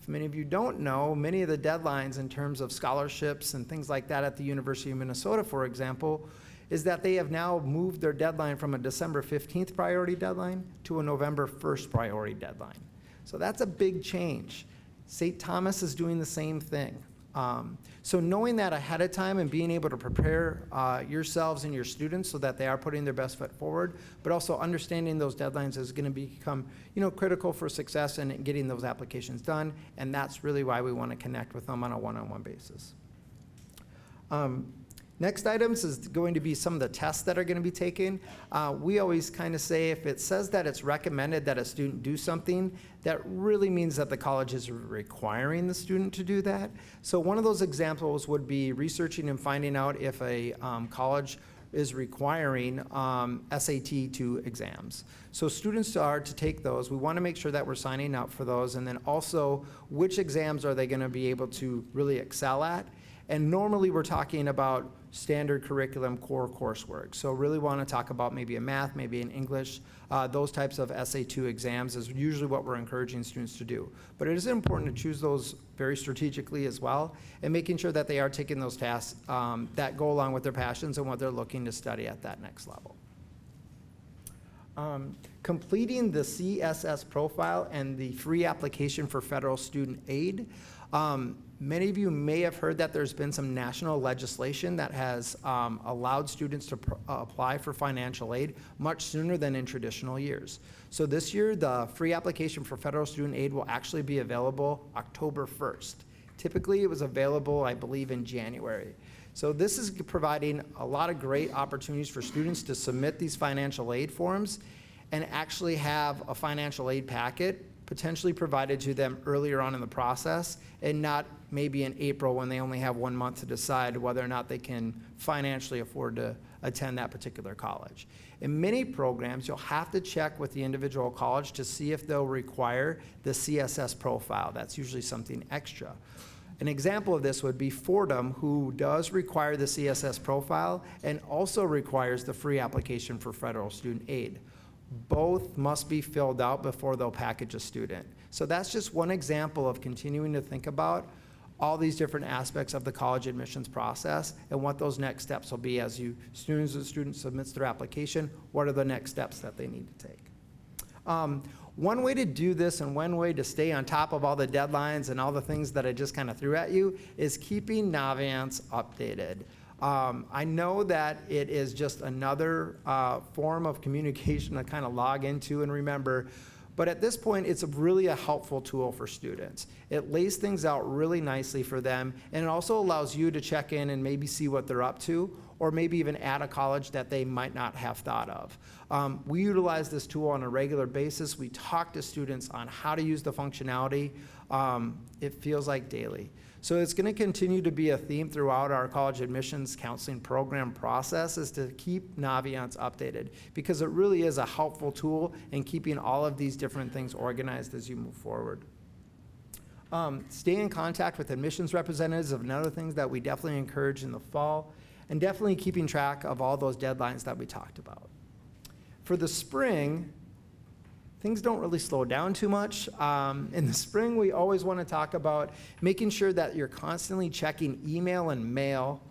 If many of you don't know, many of the deadlines in terms of scholarships and things like that at the University of Minnesota, for example, is that they have now moved their deadline from a December 15th priority deadline to a November 1st priority deadline. So that's a big change. St. Thomas is doing the same thing. So knowing that ahead of time and being able to prepare yourselves and your students so that they are putting their best foot forward, but also understanding those deadlines is going to become critical for success in getting those applications done, and that's really why we want to connect with them on a one-on-one basis. Next items is going to be some of the tests that are going to be taken. We always kind of say if it says that it's recommended that a student do something, that really means that the college is requiring the student to do that. So one of those examples would be researching and finding out if a college is requiring SAT 2 exams. So students are to take those. We want to make sure that we're signing up for those, and then also which exams are they going to be able to really excel at. And normally we're talking about standard curriculum core coursework. So really want to talk about maybe a math, maybe an English, those types of SAT is usually what we're encouraging students to do. But it is important to choose those very strategically as well, and making sure that they are taking those tasks that go along with their passions and what they're looking to study at that next level. Completing the CSS profile and the free application for federal student aid. Many of you may have heard that there's been some national legislation that has allowed students to apply for financial aid much sooner than in traditional years. So this year, the free application for federal student aid will actually be available October 1st. Typically, it was available, I believe, in January. So this is providing a lot of great opportunities for students to submit these financial aid forms and actually have a financial aid packet potentially provided to them earlier on in the process, and not maybe in April when they only have 1 month to decide whether or not they can financially afford to attend that particular college. In many programs, you'll have to check with the individual college to see if they'll require the CSS profile. That's usually something extra. An example of this would be Fordham, who does require the CSS profile and also requires the free application for federal student aid. Both must be filled out before they'll package a student. So that's just one example of continuing to think about all these different aspects of the college admissions process and what those next steps will be as the student submits their application. What are the next steps that they need to take? One way to do this and one way to stay on top of all the deadlines and all the things that I just kind of threw at you is keeping Navient updated. I know that it is just another form of communication to kind of log into and remember, but at this point, it's really a helpful tool for students. It lays things out really nicely for them, and it also allows you to check in and maybe see what they're up to, or maybe even add a college that they might not have thought of. We utilize this tool on a regular basis. We talk to students on how to use the functionality. It feels like daily. So it's going to continue to be a theme throughout our college admissions counseling program process, is to keep Navient updated, because it really is a helpful tool in keeping all of these different things organized as you move forward. Stay in contact with admissions representatives of another things that we definitely encourage in the fall, and definitely keeping track of all those deadlines that we talked about. For the spring, things don't really slow down too much. In the spring, we always want to talk about making sure that you're constantly checking email and mail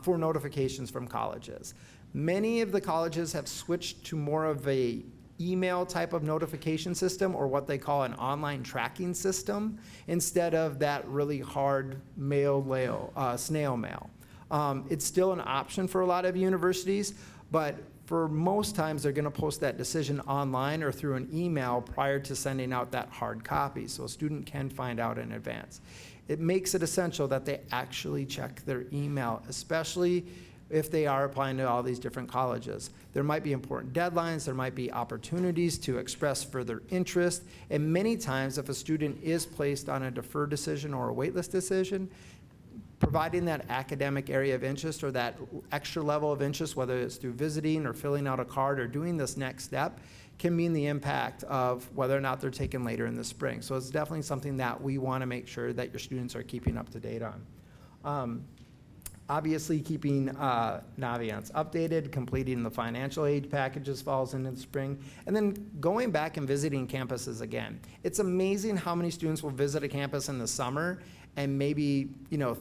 for notifications from colleges. Many of the colleges have switched to more of a email type of notification system, or what they call an online tracking system, instead of that really hard snail mail. It's still an option for a lot of universities, but for most times, they're going to post that decision online or through an email prior to sending out that hard copy, so a student can find out in advance. It makes it essential that they actually check their email, especially if they are applying to all these different colleges. There might be important deadlines, there might be opportunities to express further interest, and many times if a student is placed on a deferred decision or a waitlist decision, providing that academic area of interest or that extra level of interest, whether it's through visiting or filling out a card or doing this next step, can mean the impact of whether or not they're taken later in the spring. So it's definitely something that we want to make sure that your students are keeping up to date on. Obviously, keeping Navient updated, completing the financial aid packages falls into the spring, and then going back and visiting campuses again. It's amazing how many students will visit a campus in the summer and maybe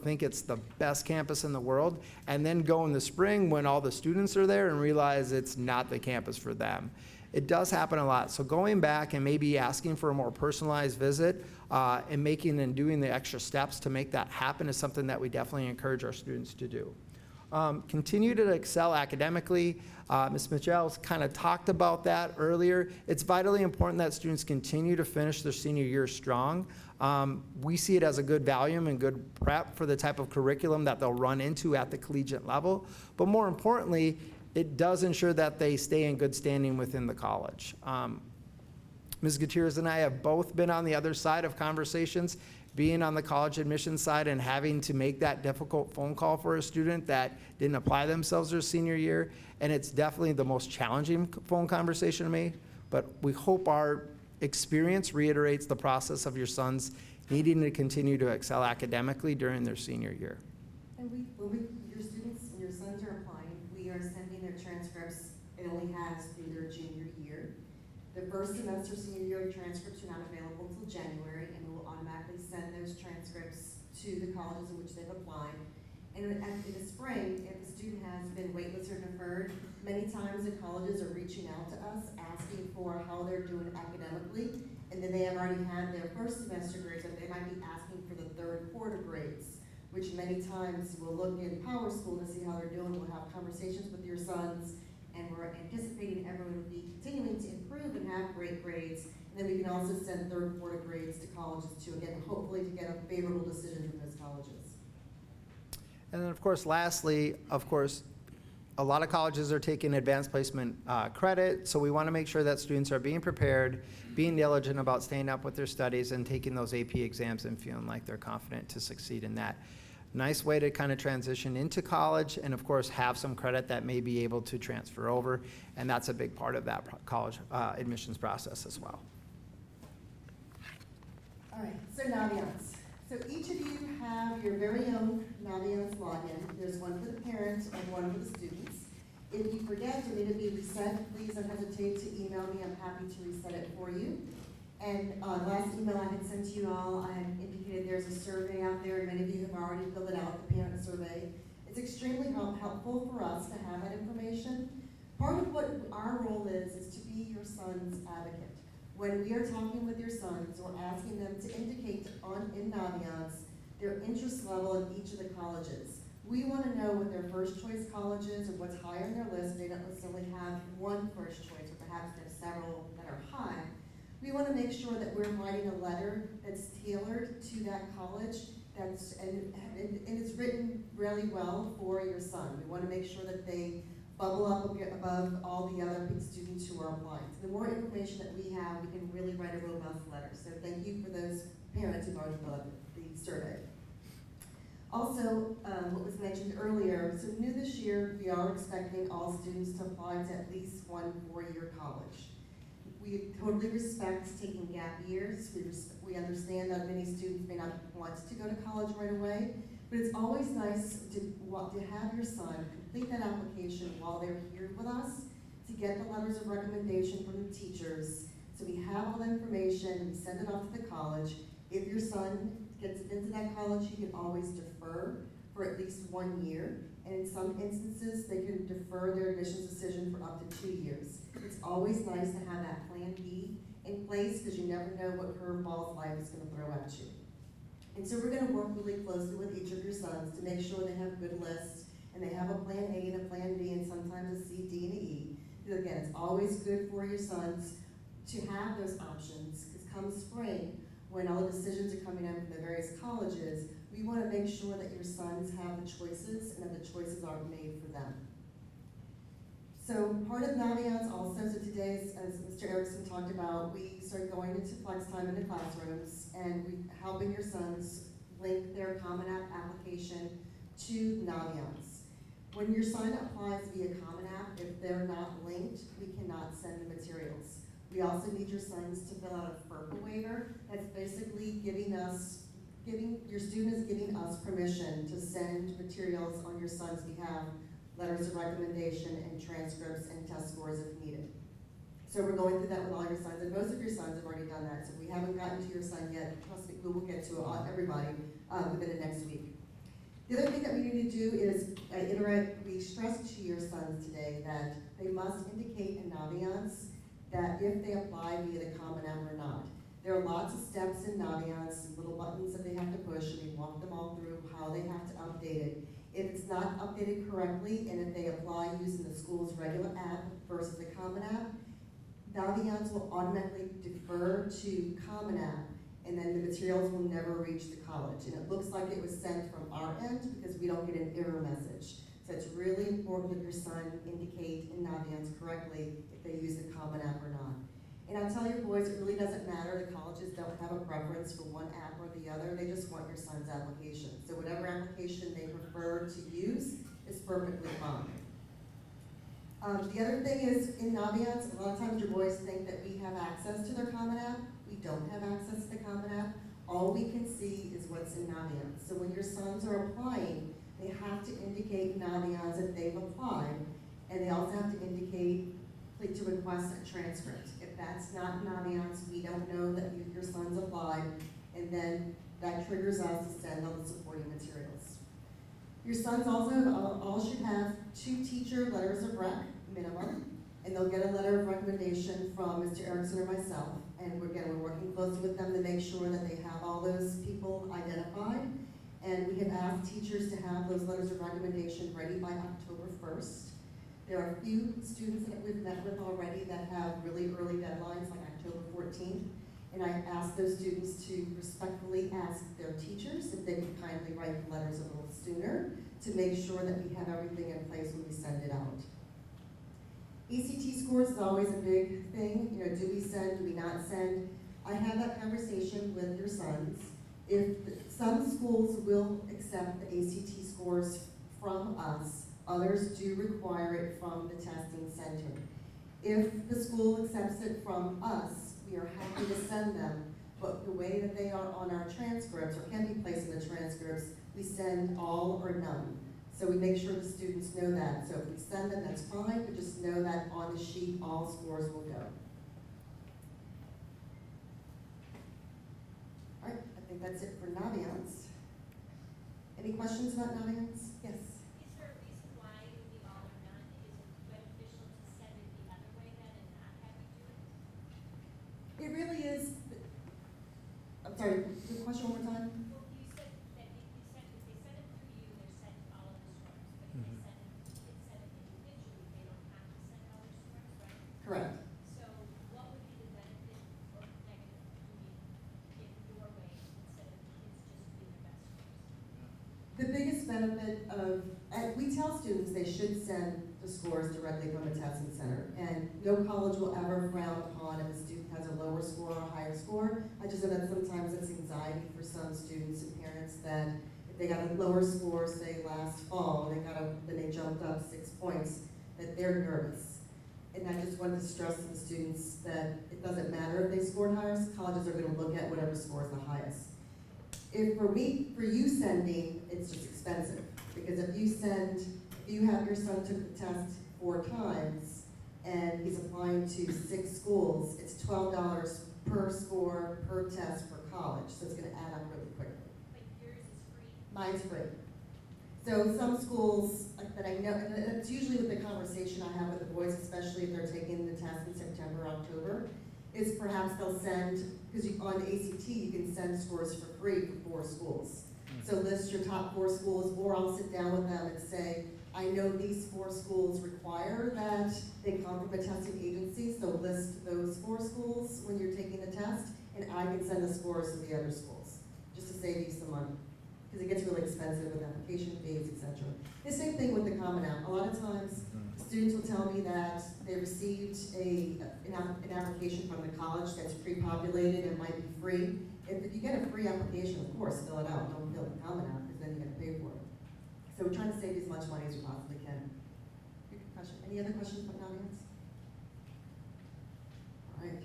think it's the best campus in the world, and then go in the spring when all the students are there and realize it's not the campus for them. It does happen a lot. So going back and maybe asking for a more personalized visit and making and doing the extra steps to make that happen is something that we definitely encourage our students to do. Continue to excel academically. Ms. Michelle's kind of talked about that earlier. It's vitally important that students continue to finish their senior year strong. We see it as a good value and good prep for the type of curriculum that they'll run into at the collegiate level. But more importantly, it does ensure that they stay in good standing within the college. Ms. Gutierrez and I have both been on the other side of conversations, being on the college admissions side and having to make that difficult phone call for a student that didn't apply themselves their senior year. And it's definitely the most challenging phone conversation to make, but we hope our experience reiterates the process of your sons needing to continue to excel academically during their senior year. And your students and your sons are applying, we are sending their transcripts, it only has through their junior year. The first semester senior year transcripts are not available until January, and we will automatically send those transcripts to the colleges in which they've applied. And in the spring, if the student has been waitlisted or deferred, many times the colleges are reaching out to us, asking for how they're doing academically, and then they have already had their first semester grades, and they might be asking for the third quarter grades, which many times we'll look in Power School to see how they're doing. We'll have conversations with your sons, and we're anticipating everyone will be continuing to improve and have great grades. And then we can also send third quarter grades to colleges too, again, hopefully to get a favorable decision from those colleges. And then, of course, lastly, a lot of colleges are taking advanced placement credit, so we want to make sure that students are being prepared, being diligent about staying up with their studies and taking those AP exams and feeling like they're confident to succeed in that. Nice way to kind of transition into college and, of course, have some credit that may be able to transfer over, and that's a big part of that college admissions process as well. All right, so Naviance. So each of you have your very own Naviance login. There's one for the parents and one for the students. If you forget or need to be reset, please don't hesitate to email me. I'm happy to reset it for you. And last email I had sent to you all, I had indicated there's a survey out there, and many of you have already filled it out, the parent survey. It's extremely helpful for us to have that information. Part of what our role is to be your son's advocate. When we are talking with your sons, we're asking them to indicate in Naviance their interest level in each of the colleges. We want to know what their first choice college is or what's higher on their list. They don't necessarily have one first choice, or perhaps there's several that are high. We want to make sure that we're writing a letter that's tailored to that college, and it's written really well for your son. We want to make sure that they bubble up above all the other students who are applying. So the more information that we have, we can really write a robust letter. So thank you for those parents who've already filled out the survey. Also, what was mentioned earlier, so new this year, we are expecting all students to apply to at least one four-year college. We totally respect taking gap years. We understand that many students may not want to go to college right away, but it's always nice to have your son complete that application while they're here with us, to get the letters of recommendation from the teachers. So we have all the information, we send it off to the college. If your son gets into that college, he can always defer for at least 1 year. And in some instances, they can defer their admissions decision for up to 2 years. It's always nice to have that plan B in place, because you never know what curveballs life is going to throw at you. And so we're going to work really closely with each of your sons to make sure they have good lists, and they have a plan A and a plan B, and sometimes a C, D, and an E. Because again, it's always good for your sons to have those options, because come spring, when all the decisions are coming in from the various colleges, we want to make sure that your sons have the choices and that the choices are made for them. So part of Naviance also, so today, as Mr. Erickson talked about, we start going into flex time in the classrooms, and we helping your sons link their Common App application to Naviance. When your son applies via Common App, if they're not linked, we cannot send the materials. We also need your sons to fill out a FERPA waiver. That's basically your student is giving us permission to send materials on your son's behalf, letters of recommendation and transcripts and test scores if needed. So we're going through that with all your sons, and most of your sons have already done that. So if we haven't gotten to your son yet, trust me, we will get to everybody within the next week. The other thing that we need to do is we stressed to your sons today that they must indicate in Naviance that if they apply via the Common App or not. There are lots of steps in Naviance, little buttons that they have to push, and we walk them all through how they have to update it. If it's not updated correctly, and if they apply using the school's regular app versus the Common App, Naviance will automatically defer to Common App, and then the materials will never reach the college. And it looks like it was sent from our end because we don't get an error message. So it's really important that your son indicate in Naviance correctly if they use the Common App or not. And I'll tell you boys, it really doesn't matter. The colleges don't have a preference for one app or the other. They just want your son's application. So whatever application they prefer to use is perfectly fine. The other thing is, in Naviance, a lot of times your boys think that we have access to their Common App. We don't have access to the Common App. All we can see is what's in Naviance. So when your sons are applying, they have to indicate in Naviance that they've applied, and they also have to indicate to request a transcript. If that's not Naviance, we don't know that your son's applied, and then that triggers us to send all the supporting materials. Your sons also all should have 2 teacher letters of rec minimum, and they'll get a letter of recommendation from Mr. Erickson or myself. And we're working closely with them to make sure that they have all those people identified. And we have asked teachers to have those letters of recommendation ready by October 1st. There are a few students that we've met with already that have really early deadlines, like October 14th. And I asked those students to respectfully ask their teachers if they could kindly write the letters a little sooner to make sure that we have everything in place when we send it out. ECT scores is always a big thing. You know, do we send, do we not send? I had that conversation with your sons. Some schools will accept the ACT scores from us, others do require it from the testing center. If the school accepts it from us, we are happy to send them, but the way that they are on our transcripts, or can be placed in the transcripts, we send all or none. So we make sure the students know that. So if we send them, that's fine, but just know that on the sheet, all scores will go. All right, I think that's it for Naviance. Any questions about Naviance? Yes? Is there a reason why it would be all or none? Is it beneficial to send it the other way then and not have you do it? It really is. I'm sorry, the question one more time? Well, you said that if they send it through you, they're sending all of the scores. But if they send it individually, they don't have to send all their scores, right? Correct. So what would be the benefit or negative to it your way instead of kids just doing their best scores? The biggest benefit of, we tell students they should send the scores directly from the testing center, and no college will ever frown upon if a student has a lower score or a higher score. I just know that sometimes it's anxiety for some students and parents that if they got a lower score, say last fall, and then they jumped up 6 points, that they're nervous. And I just wanted to stress to the students that it doesn't matter if they scored higher, colleges are gonna look at whatever scores the highest. For you sending, it's just expensive, because if you have your son took the test 4 times, and he's applying to 6 schools, it's $12 per score, per test, per college, so it's gonna add up really quickly. But yours is free. Mine's free. So some schools that I know, and it's usually with the conversation I have with the boys, especially if they're taking the test in September, October, is perhaps they'll send, because on ACT you can send scores for free for 4 schools. So list your top 4 schools, or I'll sit down with them and say, I know these 4 schools require that they come from a testing agency, so list those 4 schools when you're taking the test, and I can send the scores to the other schools, just to save you some money. Because it gets really expensive with application fees, etc. The same thing with the Common App. A lot of times, students will tell me that they received an application from the college that's pre-populated and might be free. If you get a free application, of course, fill it out. Don't fill the Common App, because then you're going to pay for it. So we're trying to save as much money as we possibly can. Good question. Any other questions from the audience? All right.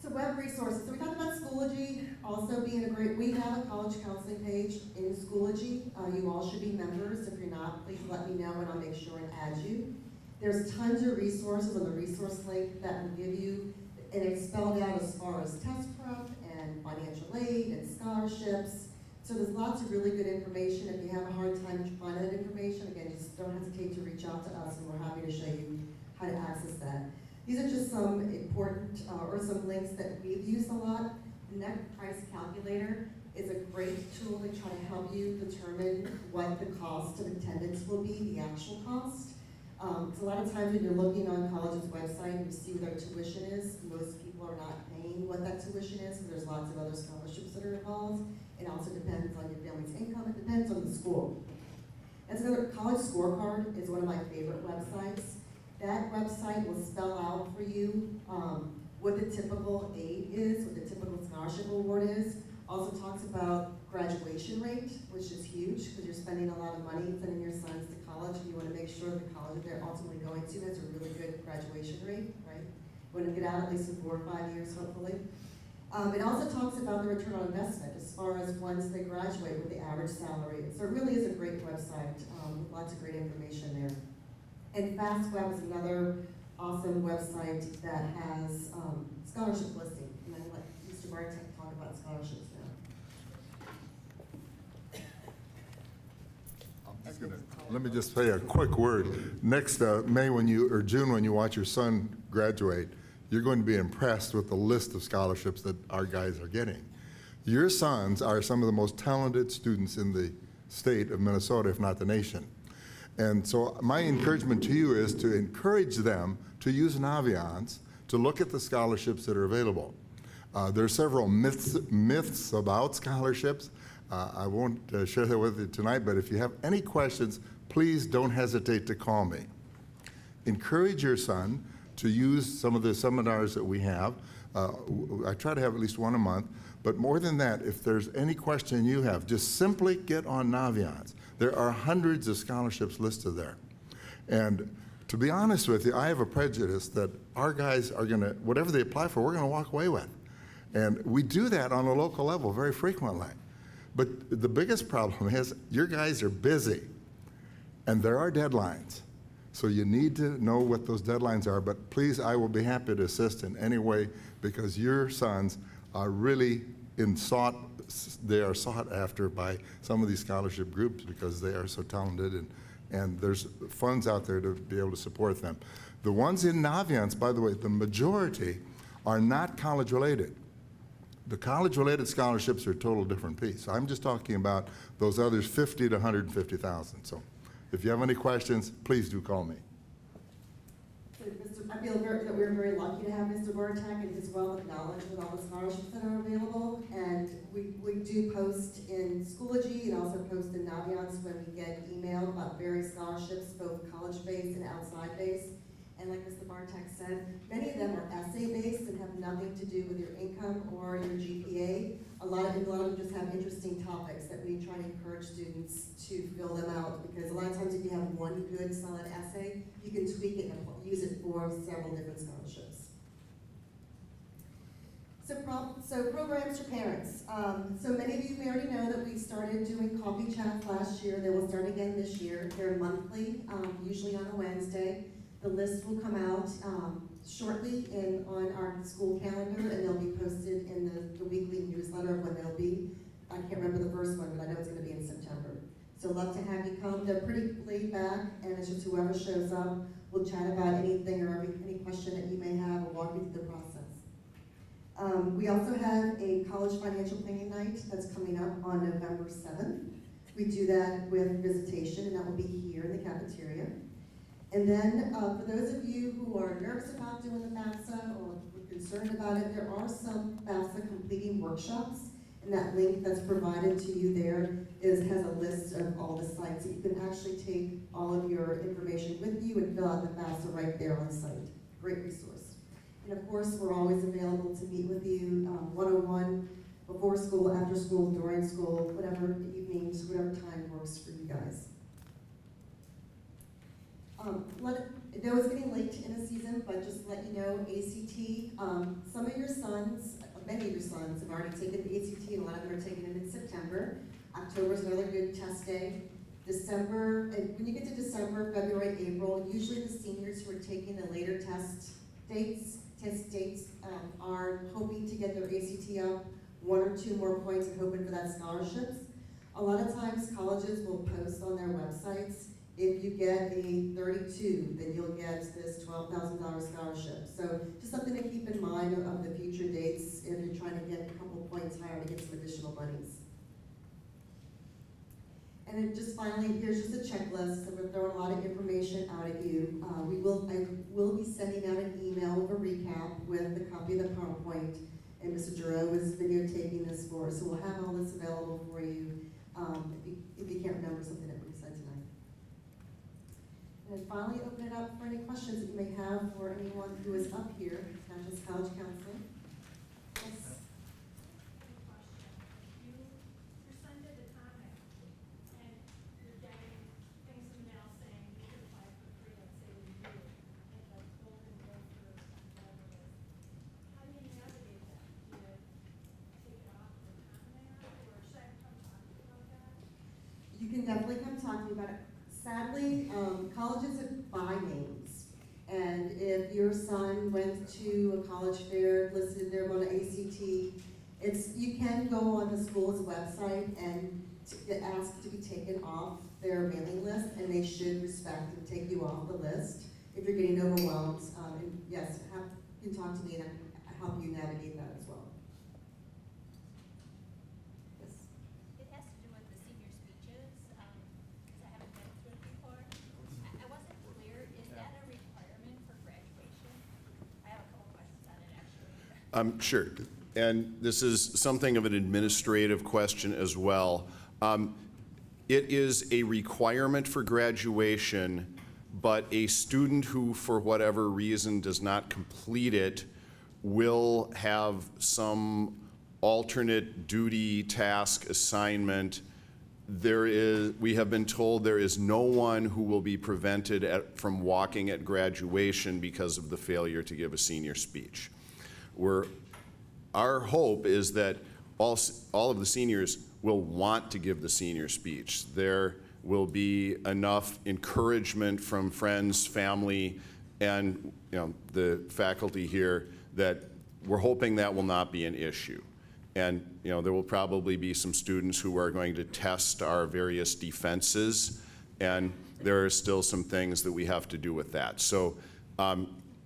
So web resources. So we talked about Schoology also being a great, we have a college counseling page in Schoology. You all should be members. If you're not, please let me know and I'll make sure and add you. There's tons of resources on the resource link that will give you, and it's spelled out as far as test prep and financial aid and scholarships. So there's lots of really good information. If you have a hard time finding that information, again, just don't hesitate to reach out to us and we're happy to show you how to access that. These are just some important, or some links that we've used a lot. The net price calculator is a great tool to try to help you determine what the cost of attendance will be, the actual cost. So a lot of times when you're looking on college's website and you see what their tuition is, most people are not paying what that tuition is, because there's lots of other scholarships that are involved. It also depends on your family's income, it depends on the school. That's another, College Scorecard is one of my favorite websites. That website will spell out for you what the typical aid is, what the typical scholarship award is. Also talks about graduation rate, which is huge because you're spending a lot of money sending your sons to college, and you want to make sure the college that they're ultimately going to has a really good graduation rate, right? You want to get out at least in 4 or 5 years, hopefully. It also talks about the return on investment as far as once they graduate, with the average salary. So it really is a great website with lots of great information there. And FastWeb is another awesome website that has scholarship listing. And I'm going to let Mr. Bartek talk about scholarships now. Let me just say a quick word. Next May or June when you watch your son graduate, you're going to be impressed with the list of scholarships that our guys are getting. Your sons are some of the most talented students in the state of Minnesota, if not the nation. And so my encouragement to you is to encourage them to use Naviance to look at the scholarships that are available. There are several myths about scholarships. I won't share that with you tonight, but if you have any questions, please don't hesitate to call me. Encourage your son to use some of the seminars that we have. I try to have at least one a month, but more than that, if there's any question you have, just simply get on Naviance. There are hundreds of scholarships listed there. And to be honest with you, I have a prejudice that our guys are gonna, whatever they apply for, we're gonna walk away with. And we do that on a local level very frequently. But the biggest problem is your guys are busy, and there are deadlines. So you need to know what those deadlines are, but please, I will be happy to assist in any way because your sons are really they are sought after by some of these scholarship groups because they are so talented and there's funds out there to be able to support them. The ones in Naviance, by the way, the majority are not college related. The college-related scholarships are a total different piece. I'm just talking about those others, 50 to 150,000. So if you have any questions, please do call me. So, I feel that we're very lucky to have Mr. Bartek and his wealth of knowledge with all the scholarships that are available. And we do post in Schoology and also post in Naviance when we get emailed about various scholarships, both college-based and outside-based. And like Mr. Bartek said, many of them are essay-based and have nothing to do with your income or your GPA. A lot of them just have interesting topics that we try to encourage students to fill them out because a lot of times if you have one good solid essay, you can tweak it and use it for several different scholarships. So programs for parents. So many of you may already know that we started doing coffee chats last year. They will start again this year. They're monthly, usually on a Wednesday. The list will come out shortly on our school calendar, and they'll be posted in the weekly newsletter of when they'll be. I can't remember the first one, but I know it's going to be in September. So love to have you come. They're pretty laid back, and it's just whoever shows up. We'll chat about anything or any question that you may have, or walk you through the process. We also have a college financial planning night that's coming up on November 7th. We do that with visitation, and that will be here in the cafeteria. And then for those of you who are nervous about doing the FAFSA or concerned about it, there are some FAFSA completing workshops. And that link that's provided to you there has a list of all the sites. So you can actually take all of your information with you and fill out the FAFSA right there on site. Great resource. And of course, we're always available to meet with you one-on-one, before school, after school, during school, whatever evenings, whatever time works for you guys. I know it's getting late in the season, but just to let you know, ACT, some of your sons, many of your sons have already taken the ACT, and a lot of them are taking it in September. October is another good test day. December, and when you get to December, February, April, usually the seniors who are taking the later test dates are hoping to get their ACT up 1 or 2 more points and hoping for that scholarships. A lot of times colleges will post on their websites, if you get a 32, then you'll get this $12,000 scholarship. So just something to keep in mind of the future dates if you're trying to get a couple points higher to get some additional monies. And then just finally, here's just a checklist. So we're throwing a lot of information out at you. I will be sending out an email with a recap with a copy of the PowerPoint, and Mr. Giroux is videotaping this for us. So we'll have all this available for you if you can't remember something that we said tonight. And finally, open it up for any questions that you may have for anyone who is up here, not just college counseling. Yes. Your son did the comic, and you're getting things in the mail saying you can apply for free, let's say we do, and like golden gopher, whatever it is. How do you navigate that? Do you take it off the comment, or should I come talk to you about that? You can definitely come talk to me about it. Sadly, colleges buy names, and if your son went to a college fair, listed there on the ACT, you can go on the school's website and ask to be taken off their mailing list, and they should respect and take you off the list if you're getting overwhelmed. And yes, you can talk to me and I can help you navigate that as well. Yes. It has to do with the senior speeches, because I haven't been through it before. I wasn't clear, is that a requirement for graduation? I have a couple questions on it, actually. Sure. And this is something of an administrative question as well. It is a requirement for graduation, but a student who, for whatever reason, does not complete it will have some alternate duty, task, assignment. We have been told there is no one who will be prevented from walking at graduation because of the failure to give a senior speech. Our hope is that all of the seniors will want to give the senior speech. There will be enough encouragement from friends, family, and the faculty here that we're hoping that will not be an issue. And there will probably be some students who are going to test our various defenses, and there are still some things that we have to do with that. So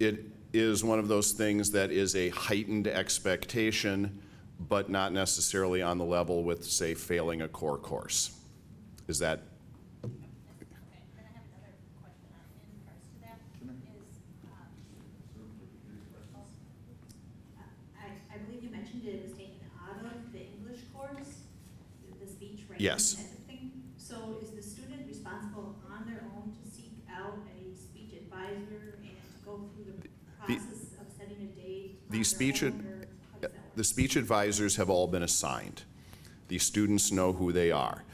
it is one of those things that is a heightened expectation, but not necessarily on the level with, say, failing a core course. Is that? Okay, then I have another question in regards to that, I believe you mentioned it was taken out of the English course, the speech writing Yes. and everything. So is the student responsible on their own to seek out a speech advisor and to go through the process of setting a date? The speech advisors have all been assigned. The students know who they are.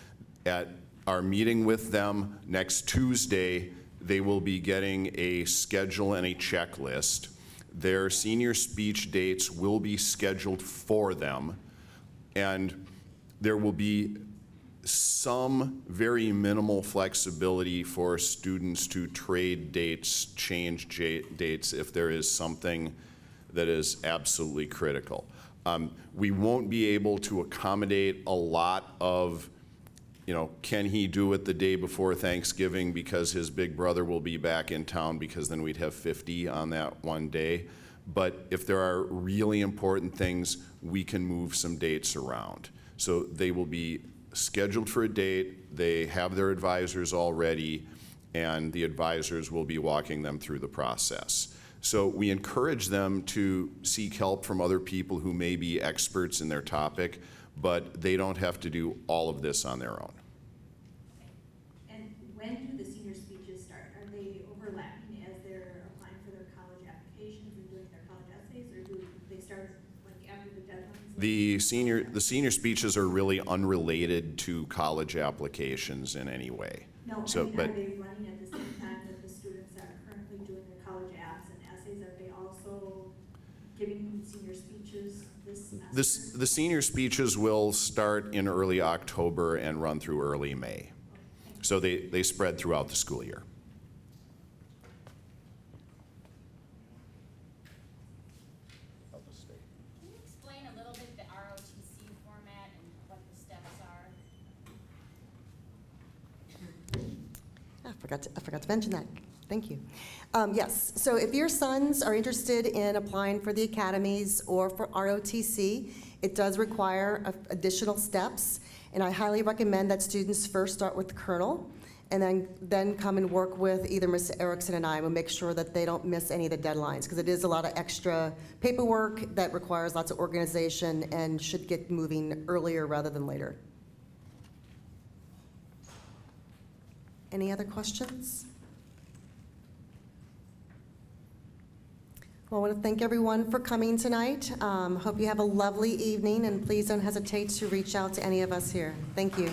At our meeting with them next Tuesday, they will be getting a schedule and a checklist. Their senior speech dates will be scheduled for them, and there will be some very minimal flexibility for students to trade dates, change dates if there is something that is absolutely critical. We won't be able to accommodate a lot of, can he do it the day before Thanksgiving because his big brother will be back in town, because then we'd have 50 on that one day. But if there are really important things, we can move some dates around. So they will be scheduled for a date, they have their advisors already, and the advisors will be walking them through the process. So we encourage them to seek help from other people who may be experts in their topic, but they don't have to do all of this on their own. Okay. And when do the senior speeches start? Are they overlapping as they're applying for their college applications and doing their college essays, or do they start like after the deadlines? The senior speeches are really unrelated to college applications in any way. No, So, I mean, but are they running at the same time that the students are currently doing their college apps and essays? Are they also giving senior speeches this semester? the senior speeches will start in early October and run through early May. So they spread throughout the school year. Can you explain a little bit the ROTC format and what the steps are? I forgot to mention that. Thank you. Yes, so if your sons are interested in applying for the academies or for ROTC, it does require additional steps, and I highly recommend that students first start with the Colonel, and then come and work with either Ms. Erickson and I. We'll make sure that they don't miss any of the deadlines, because it is a lot of extra paperwork that requires lots of organization and should get moving earlier rather than later. Any other questions? Well, I want to thank everyone for coming tonight. Hope you have a lovely evening, and please don't hesitate to reach out to any of us here. Thank you.